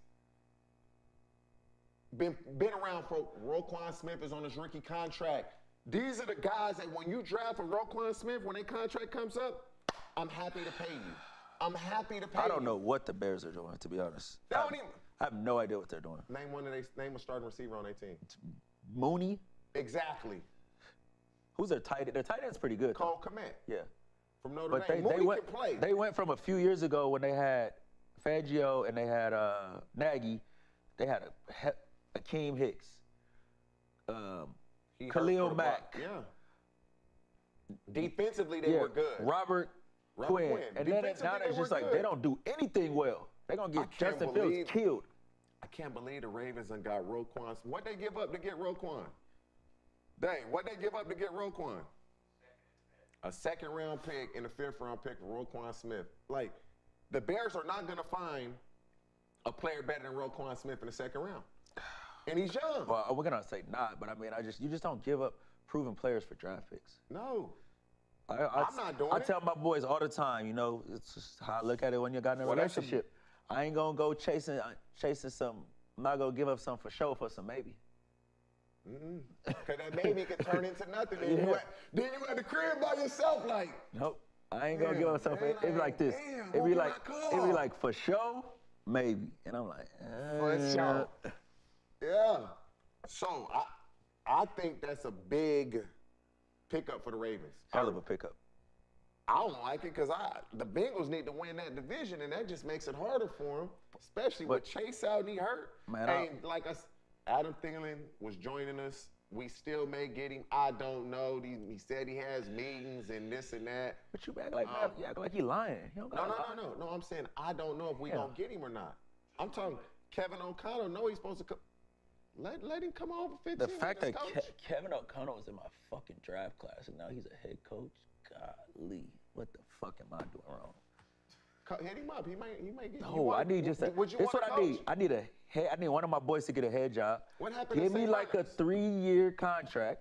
been around for Roquan Smith is on his rookie contract. These are the guys that when you draft for Roquan Smith, when their contract comes up, I'm happy to pay you. I'm happy to pay you. I don't know what the Bears are doing, to be honest. They don't even I have no idea what they're doing. name a starting receiver on their team. Mooney, Exactly. who's their tight end? Their tight end's pretty good. though. Cole Kmet Yeah. from Notre But Dame. they Mooney went can play. they went from a few years ago when they had Fangio and they had Nagy. They had Akeem Hicks, He hurt Khalil for the Mack. Bucs. Yeah. Defensively, they were good. Robert Quinn. Quinn. And then Defensively, now they it's just were like good. they don't do anything well. They're gonna I get can't Justin believe- Fields killed. I can't believe the Ravens done got Roquan. What'd they give up to get Roquan? Dang, what'd they give up to get Roquan? A second round pick and a 5th round pick for Roquan Smith. Like, the Bears are not gonna find a player better than Roquan Smith in the second round. And he's young. Well, we're gonna say not, but I mean, you just don't give up proven players for draft picks. No. I'm not doing I it. tell my boys all the time, you know, it's just how I look at it when you got in a Well, that's a- relationship. I ain't gonna go chasing some. I'm not gonna give up some for show for some maybe. Because that baby could turn into nothing. Then, you at the crib by yourself, like. Nope. I ain't gonna give myself it. It'd be like this. Damn, It'd be like for show, maybe. And I'm like, For sure. Yeah. So I think that's a big pickup for the Ravens. hell of a pickup. I don't like it because the Bengals need to win that division, and that just makes it harder for them, especially with Chase out and he hurt. Man, Adam Thielen was joining us. We still may get him. I don't know. He said he has meetings and this and that. But you act like you act like he lying. He don't No. I'm saying I don't know if we gonna get him or not. I'm talking Kevin O'Connell. No, he's supposed to come. Let him come on for 15 The fact that Kevin O'Connell was in my fucking draft class, and now he's a head coach. Golly, what the fuck am I doing wrong? Hit him up. He might get. No, I need just a. Would you This want what I need. I need a head. I need one of my boys to get a head job. What happened? Give to me St. like a Marcus? 3-year contract.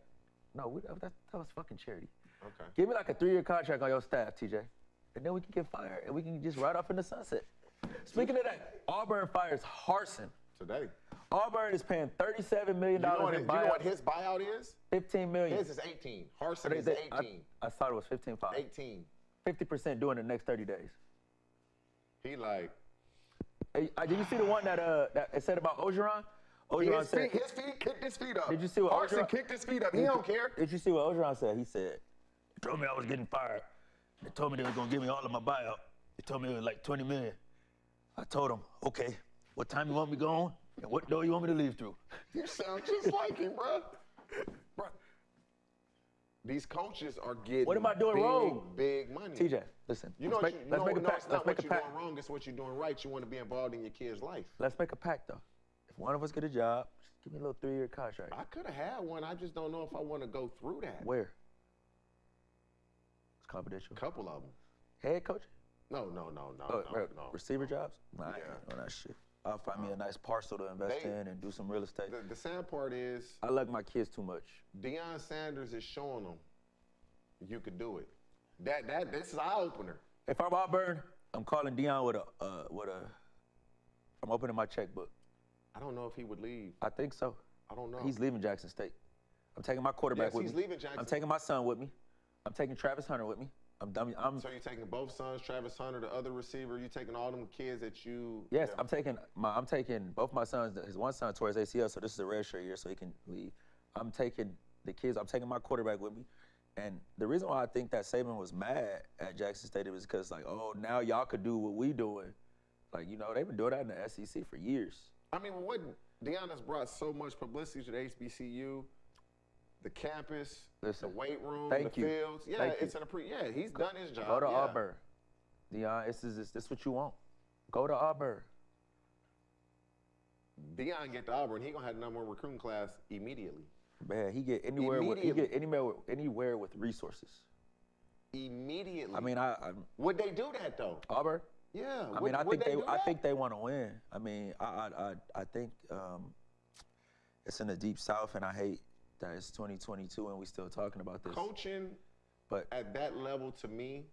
No, that was fucking charity. Okay. Give me like a 3-year contract on your staff, TJ, and then we can get fired and we can just ride off in the sunset. Speaking of that, Auburn fires Harsin. Today. Auburn is paying $37 million in buyout. You know what his buyout is? $15 million. His is 18. Harsin is 18. I thought it was 15.5. 18. 50% doing the next 30 days. He like. Hey, did you see the one that it said about Ogeron? Ogeron His said. feet kicked his feet up. Did you see what Harsin Orgeron- kicked his feet up? He don't care. Did you see what Ogeron said? He said, "They told me I was getting fired. They told me they was gonna give me all of my buyout. They told me it was like $20 million. I told them, okay, what time you want me gone, and what door you want me to leave through?" You sound just like him, bro. These coaches are getting What am I doing wrong? Big money. TJ, listen. You know, let's make a pact. it's Let's not make what a you're pact. doing wrong. It's what you're doing right. You want to be involved in your kid's life. Let's make a pact though. If one of us get a job, just give me a little 3-year contract. I could have had one. I just don't know if I want to go through that. Where? It's confidential. A couple of them. Head coach? No. Receiver jobs? Nah, I Yeah. ain't doing that shit. I'll find me a nice parcel to invest in and do some real estate. The sad part is I like my kids too much. Deion Sanders is showing them you could do it. This is eye opener. If I'm Auburn, I'm calling Deion with I'm opening my checkbook. I don't know if he would leave. I think so. I don't know. He's leaving Jackson State. I'm taking my quarterback Yes, with he's me. leaving Jackson. I'm taking my son with me. I'm taking Travis Hunter with me. So you're taking both sons, Travis Hunter, the other receiver. You taking all them kids that you. Yes, yeah. I'm taking both my sons. His one son towards ACL, so this is a redshirt year, so he can leave. I'm taking the kids. I'm taking my quarterback with me. And the reason why I think that Saban was mad at Jackson State was because, like, oh, now y'all could do what we doing. Like, you know, they've been doing that in the SEC for years. I mean, what Deion has brought so much publicity to the HBCU, the campus, the weight room, the fields. Yeah, it's he's done his job. Go to Auburn. Deion, this what you want. Go to Auburn. Deion get to Auburn, he gonna have the number 1 recruiting class immediately. Man, he get anywhere with resources. Immediately. I mean, would they do that though? Auburn? Yeah. I think they want to win. I mean, I think it's in the deep South, and I hate that it's 2022 and we still talking about this. Coaching, but at that level, to me.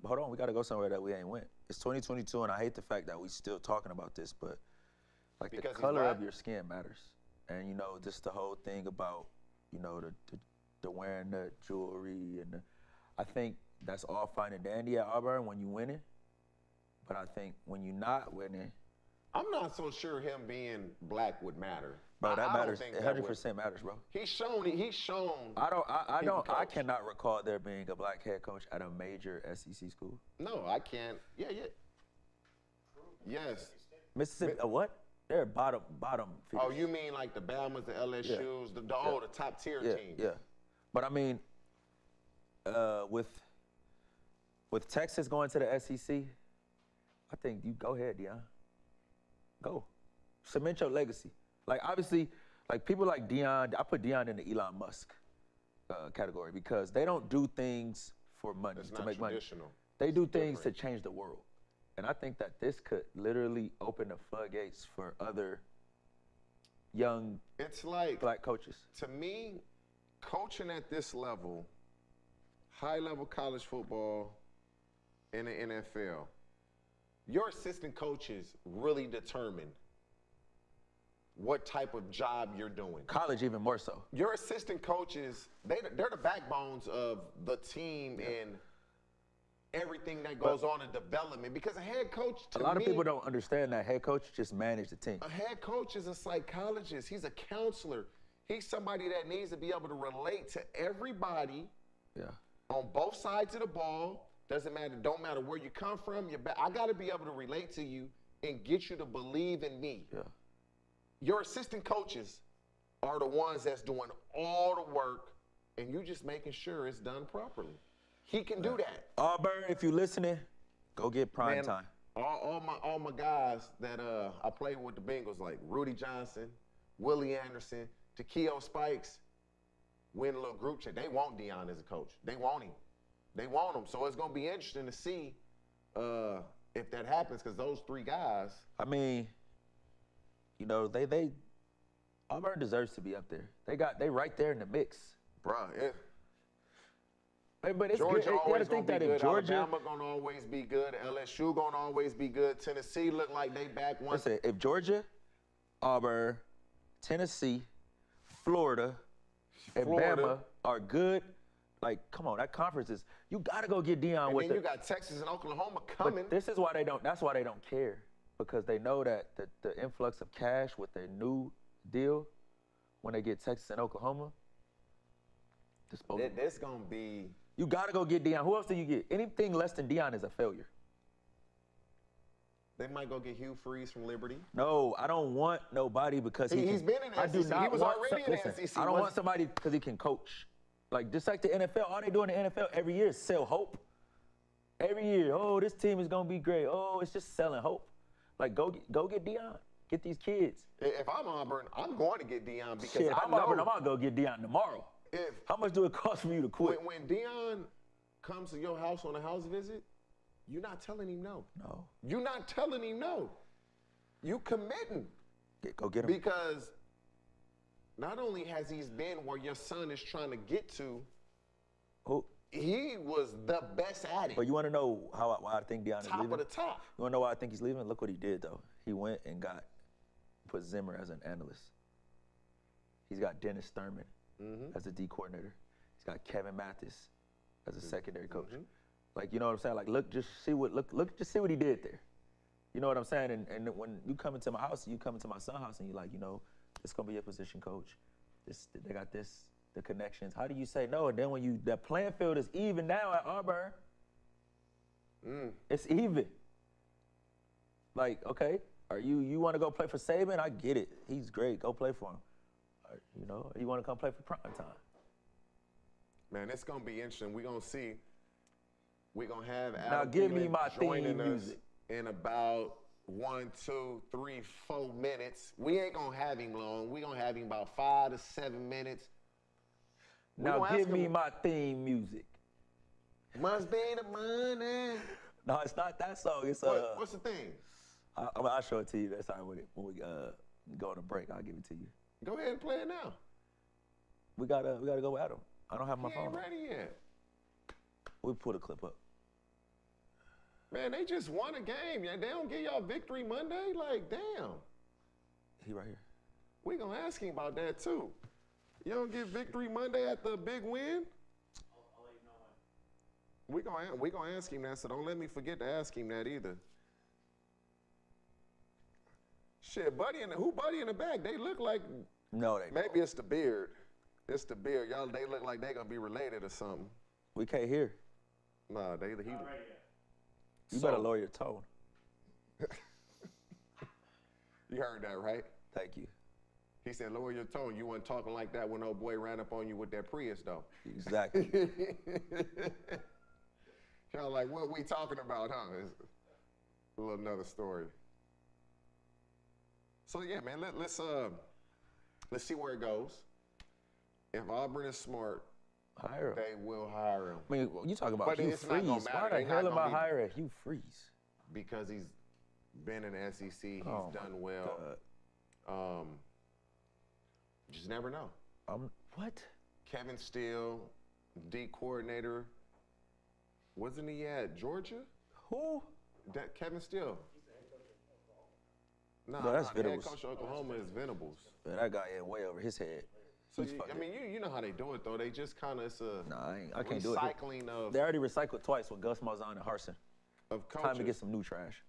Hold on, we got to go somewhere that we ain't went. It's 2022, and I hate the fact that we still talking about this, but like because the color of your skin matters, and you know, just the whole thing about, you know, the wearing the jewelry, and I think that's all fine and dandy at Auburn when you winning, but I think when you're not winning, I'm not so sure him being black would matter. Bro, that matters. 100% matters, bro. He's shown. I cannot recall there being a black head coach at a major SEC school. No, I can't. Yeah. Yes. Mississippi, what? They're bottom. Oh, you mean like the Bamas, the LSUs, the top tier teams? Yeah. But I mean, with Texas going to the SEC, I think you go ahead, Deion. Go. Cement your legacy. Like, obviously, like people like Deion, I put Deion in the Elon Musk category because they don't do things for money, to make money. They do things to change the world. And I think that this could literally open the floodgates for other young black coaches. To me, coaching at this level, high-level college football in the NFL, your assistant coaches really determine what type of job you're doing. College even more so. Your assistant coaches, they're the backbones of the team and everything that goes on in development. Because a head coach, to me, A lot of people don't understand that head coach just manage the team. a head coach is a psychologist. He's a counselor. He's somebody that needs to be able to relate to everybody Yeah. on both sides of the ball. Don't matter where you come from. I got to be able to relate to you and get you to believe in me. Yeah. Your assistant coaches are the ones that's doing all the work, and you just making sure it's done properly. He can do that. Auburn, if you're listening, go get prime Man, time. all my guys that I played with the Bengals, like Rudy Johnson, Willie Anderson, Takeo Spikes, win a little group chat. They want Deion as a coach. They want him. They want him. So it's going to be interesting to see if that happens, because those three guys. I mean, you know, they Auburn deserves to be up there. They right there in the mix. Bruh, But it's Georgia good. You always gotta think gonna that be if good. Georgia, Alabama gonna always be good. LSU gonna always be good. Tennessee look like they back once. listen, if Georgia, Auburn, Tennessee, Florida, and Florida. Bama are good, like, come on, that conference is, you gotta go get Deion And with then it. you got Texas and Oklahoma coming. But this is why that's why they don't care, because they know that the influx of cash with their new deal, when they get Texas and Oklahoma, disposable. This gonna be. You gotta go get Deion. Who else do you get? Anything less than Deion is a failure. They might go get Hugh Freeze from Liberty. No, I don't want nobody because He's been in the I do SEC. not He was want already in the listen, SEC, I don't wasn't want somebody because he can coach. Like, just like the NFL, all they do in the NFL every year is sell hope. Every year, oh, this team is gonna be great. Oh, it's just selling hope. Like, go get Deion. Get these kids. If I'm Auburn, I'm going to get Deion because Shit, if I I'm know Auburn, I'm gonna go get Deion tomorrow. How much do it cost for you to quit? when Deion comes to your house on a house visit, you're not telling him no. No. You're not telling him no. You committing. Go get him. Because not only has he been where your son is trying to get to, Who? he was the best at it. But you want to know why I think Deion is Top leaving? of the top. You want to know why I think he's leaving? Look what he did, though. He went and put Zimmer as an analyst. He's got Dennis Thurman as a D coordinator. He's got Kevin Mathis as a secondary coach. Like, you know what I'm saying? Like, just see what he did there. You know what I'm saying? And when you come into my house, you come into my son's house, and you're like, you know, it's gonna be a position coach. They got the connections. How do you say no? And then when that playing field is even now at Auburn, it's even. Like, okay, you want to go play for Saban? I get it. He's great. Go play for him. You know, you want to come play for prime time? Man, it's going to be interesting. We're going to see. We're going to have Now Adam give me Thielen my joining theme us music. in about 1, 2, 3, 4 minutes. We ain't going to have him long. We're going to have him about 5 to 7 minutes. We Now gonna give ask me him- my theme music. Must be the money. No, it's not that song. It's What's the thing? I'll show it to you next time when we go on a break. I'll give it to you. Go ahead and play it now. We gotta go at him. I don't have my He ain't phone. ready yet. We'll put a clip up. Man, they just won a game. Yeah, they don't give y'all victory Monday? Like, damn. He right here. We gonna ask him about that too. You don't get victory Monday at the big win? I'll let you know when. We gonna ask him that, so don't let me forget to ask him that either. Shit, Buddy in the back? They look like No, they maybe it's the beard. It's the beard. Y'all, they look like they gonna be related or something. we can't hear. Nah, Not ready yet. You So- better lower your tone. You heard that, right? Thank you. He said, lower your tone. You weren't talking like that when old boy ran up on you with that Prius, though. Exactly. Y'all like, what we talking about, huh? It's a little another story. So yeah, man, let's see where it goes. If Auburn is smart, Hire him. they will hire him I mean, you talk about But Hugh it's not Freeze. gonna Why matter. the They not hell am I gonna be- hiring Hugh Freeze? because he's been in the SEC. He's Oh, my done well. God. Just never know. What? Kevin Steele, D coordinator. Wasn't he at Georgia? Who? That Kevin Steele. Nah, No, that's the head Venables. coach of Oklahoma is Venables. Man, that guy in way over his head. So He's fucking- you know how they do it though. They just kind of it's a Nah, I can't do it. recycling They already recycled twice with Gus Malzahn and Harsin. of coaches. Time to get some new trash.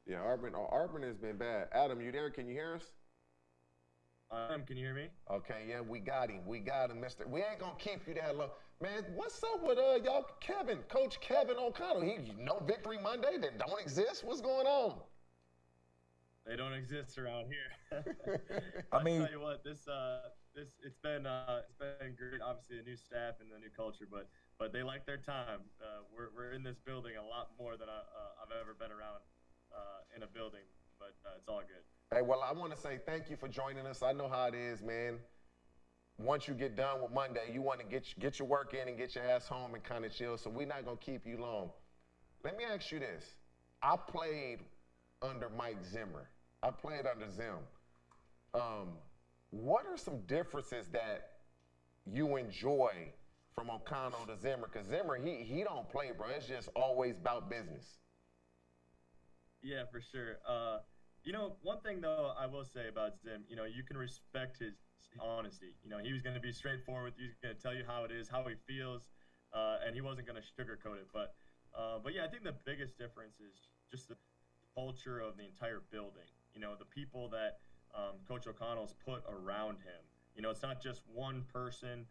Yeah, Urban has been bad. Adam, you there? Can you hear us? Can you hear me? Okay, yeah, we got him. We got him, Mister. We ain't gonna keep you that long, man. What's up with y'all, Coach Kevin O'Connell? He no Victory Monday that don't exist. What's going on? They don't exist around here. I mean- tell you what, it's been great. Obviously, the new staff and the new culture, but they like their time. We're in this building a lot more than I've ever been around in a building, but it's all good. Hey, well, I want to say thank you for joining us. I know how it is, man. Once you get done with Monday, you want to get your work in and get your ass home and kind of chill. So we're not gonna keep you long. Let me ask you this: I played under Mike Zimmer. I played under Zim. What are some differences that you enjoy from O'Connell to Zimmer? Because Zimmer, he don't play, bro. It's just always about business. Yeah, for sure. One thing though I will say about Zim, you can respect his honesty. He was going to be straightforward. He was going to tell you how it is, how he feels, and he wasn't going to sugarcoat it. But yeah, I think the biggest difference is just the culture of the entire building. The people that Coach O'Connell's put around him. It's not just one person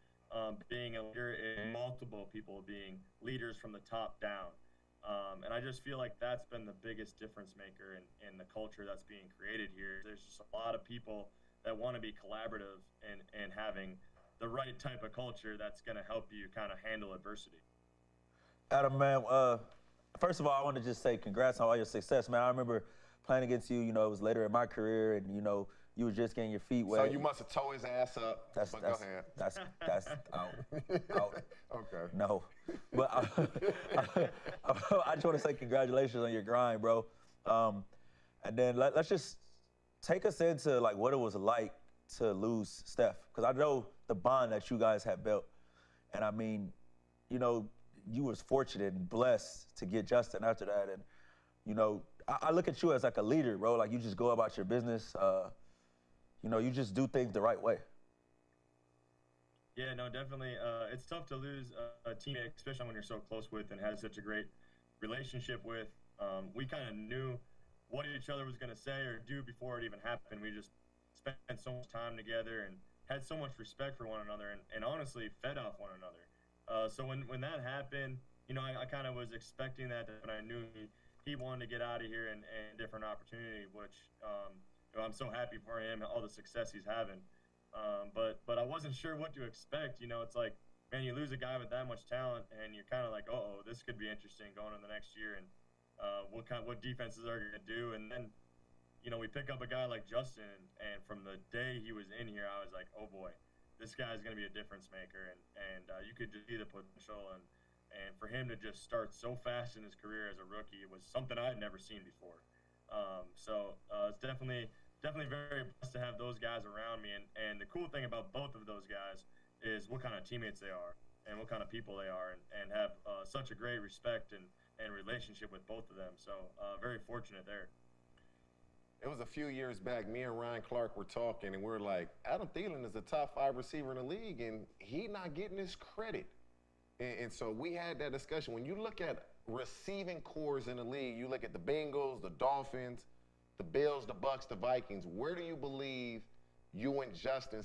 being a leader, it's multiple people being leaders from the top down. And I just feel like that's been the biggest difference maker in the culture that's being created here. There's just a lot of people that want to be collaborative and having the right type of culture that's going to help you kind of handle adversity. Adam, man, first of all, I want to just say congrats on all your success, man. I remember playing against you, it was later in my career, and, you were just getting your feet wet. So you must have tore his ass up. But go ahead. That's out. Okay. No. But I just want to say congratulations on your grind, bro. And then let's just take us into, what it was like to lose Steph. Because I know the bond that you guys have built. And, I mean, you was fortunate and blessed to get Justin after that. And, I look at you as like a leader, bro. You just go about your business. You just do things the right way. Yeah, no, definitely. It's tough to lose a teammate, especially when you're so close with and has such a great relationship with. We kind of knew what each other was going to say or do before it even happened. We just spent so much time together and had so much respect for one another and honestly fed off one another. So when that happened, I kind of was expecting that, and I knew he wanted to get out of here and different opportunity, which I'm so happy for him, all the success he's having. But I wasn't sure what to expect. It's like, man, you lose a guy with that much talent, and you're kind of like, oh, this could be interesting going in the next year, and what defenses are going to do. And then, we pick up a guy like Justin, and from the day he was in here, I was like, oh boy, this guy's going to be a difference maker, and you could just see the potential. And for him to just start so fast in his career as a rookie was something I had never seen before. So it's definitely very blessed to have those guys around me. And the cool thing about both of those guys is what kind of teammates they are and what kind of people they are, and have such a great respect and relationship with both of them. So very fortunate there. It was a few years back, me and Ryan Clark were talking, and we were like, Adam Thielen is a top 5 receiver in the league, and he not getting his credit. And so we had that discussion. When you look at receiving cores in the league, you look at the Bengals, the Dolphins, the Bills, the Bucs, the Vikings. Where do you believe you and Justin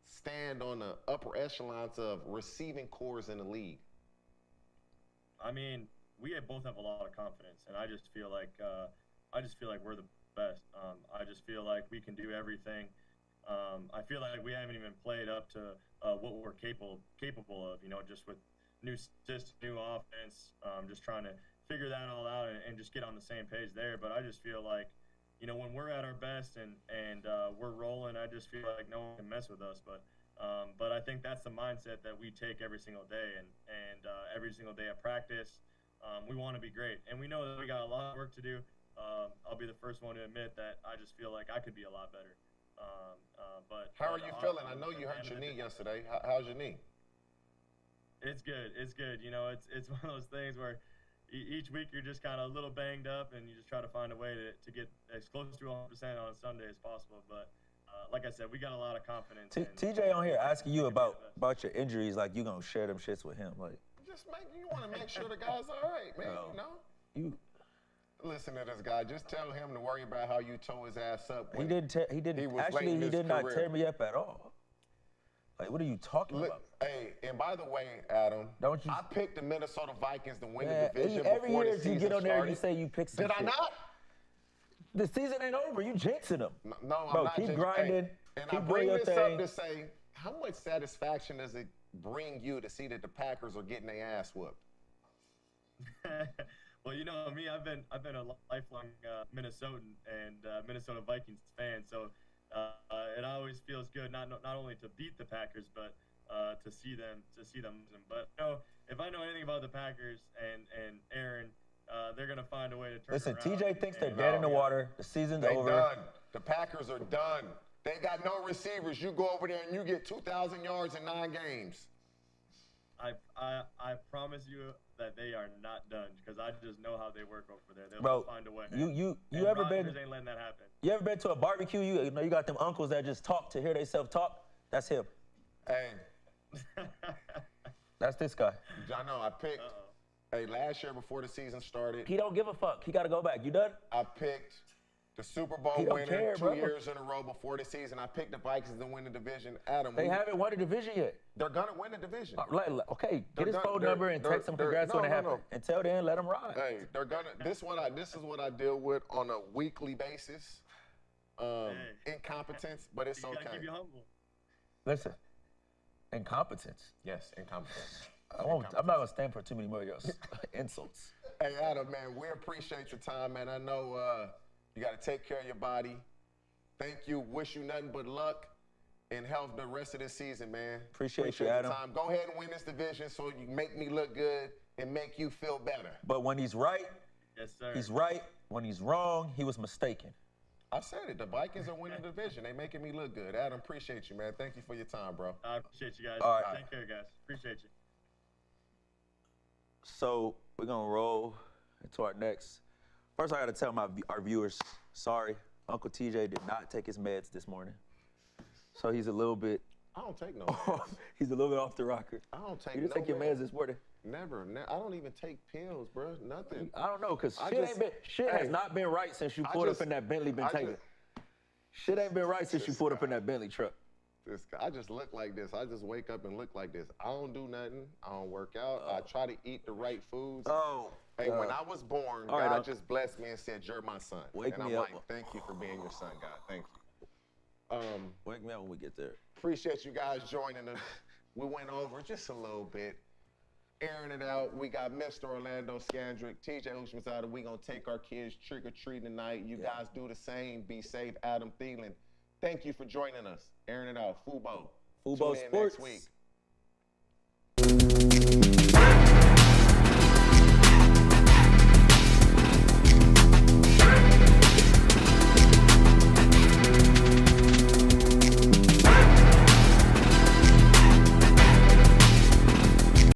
stand on the upper echelons of receiving cores in the league? I mean, we both have a lot of confidence, and I just feel like we're the best. I just feel like we can do everything. I feel like we haven't even played up to what we're capable of. Just with new system, new offense, just trying to figure that all out and just get on the same page there. But I just feel like, when we're at our best and we're rolling, I just feel like no one can mess with us. But I think that's the mindset that we take every single day, and every single day of practice. We want to be great, and we know that we got a lot of work to do. I'll be the first one to admit that I just feel like I could be a lot better. But how are you feeling? I know you hurt your knee yesterday. How's your knee? It's good. It's good. It's one of those things where, each week you're just kind of a little banged up, and you just try to find a way to get as close to 100% on Sunday as possible. But like I said, we got a lot of confidence. TJ on here asking you about your injuries, like you gonna share them shits with him, like. You want to make sure the guy's all right, man. You know. Listen to this guy. Just tell him to worry about how you tore his ass up. He did not tear me up at all. Like, what are you talking about? Hey, and by the way, Adam, I picked the Minnesota Vikings to win the division every before year the season you get on there and you started. say you picked some Did I shit. not? The season ain't over. You jinxing them. No, I'm Bro, not. keep just, grinding. And keep I bring doing your this thing. up to say, how much satisfaction does it bring you to see that the Packers are getting their ass whooped? Well, you know me, I've been a lifelong Minnesotan and Minnesota Vikings fan, so it always feels good not only to beat the Packers, but to see them. But you know, if I know anything about the Packers and Aaron, they're gonna find a way to turn Listen, around. TJ thinks they're dead in the water. The season's over. Done. The Packers are done. They got no receivers. You go over there and you get 2,000 yards in 9 games. I promise you that they are not done, because I just know how they work over there. They'll Bro, find a way. You And ever Rodgers been? ain't letting that happen. You ever been to a barbecue? You know you got them uncles that just talk to hear themselves talk. That's him. Hey, That's this guy. I know. I picked. Hey, last year before the season started, He don't give a fuck. He got to go back. You done? I picked the Super Bowl He don't winner care, 2 bro. years in a row before the season. I picked the Vikings to win the division. Adam, They haven't won the division yet. they're gonna win the division. Okay, get his They're phone done. number and They're- text him they're- congrats when it no, happens. no. Until then, let him ride. Hey, they're gonna. This is what I deal with on a weekly basis. Incompetence, but it's You gotta okay. keep you humble. Listen, incompetence. Yes, incompetence. I'm not gonna stand for too many more of your insults. Hey, Adam, man, we appreciate your time, man. I know you got to take care of your body. Thank you. Wish you nothing but luck and health the rest of this season, man. Appreciate you, your Adam. time. Go ahead and win this division so you make me look good and make you feel better. But when he's right, Yes, sir. he's right. When he's wrong, he was mistaken. I said it. The Vikings are winning the division. They making me look good. Adam, appreciate you, man. Thank you for your time, bro. I appreciate you guys. All right. Take care, guys. Appreciate you. So we're gonna roll into our next. First, I gotta tell our viewers, sorry, Uncle TJ did not take his meds this morning, so he's a little bit. I don't take no meds. He's a little bit off the rocker. I don't take You didn't no take your meds this morning. Never. I don't even take pills, bro. Nothing. I don't know, cause I shit just- has hey, not been right since you I pulled just- up in that Bentley I Bentayga. Shit ain't been right since you pulled up in that Bentley truck. I just look like this. I just wake up and look like this. I don't do nothing. I don't work out. I try to eat the right foods. Hey, when I was born, All right, God just blessed me and said, "You're my son." Wake and me I'm up. like, "Thank you for being your son, God. Thank you." Wake me up when we get there. Appreciate you guys joining us. We went over just a little bit, airing it out. We got Mr. Orlando Scandrick, TJ Houshmandzadeh. We gonna take our kids trick or treating tonight. You guys do the same. Be safe. Adam Thielen. Thank you for joining us. Airing it out. Fubo. Fubo Tune in Sports. next week.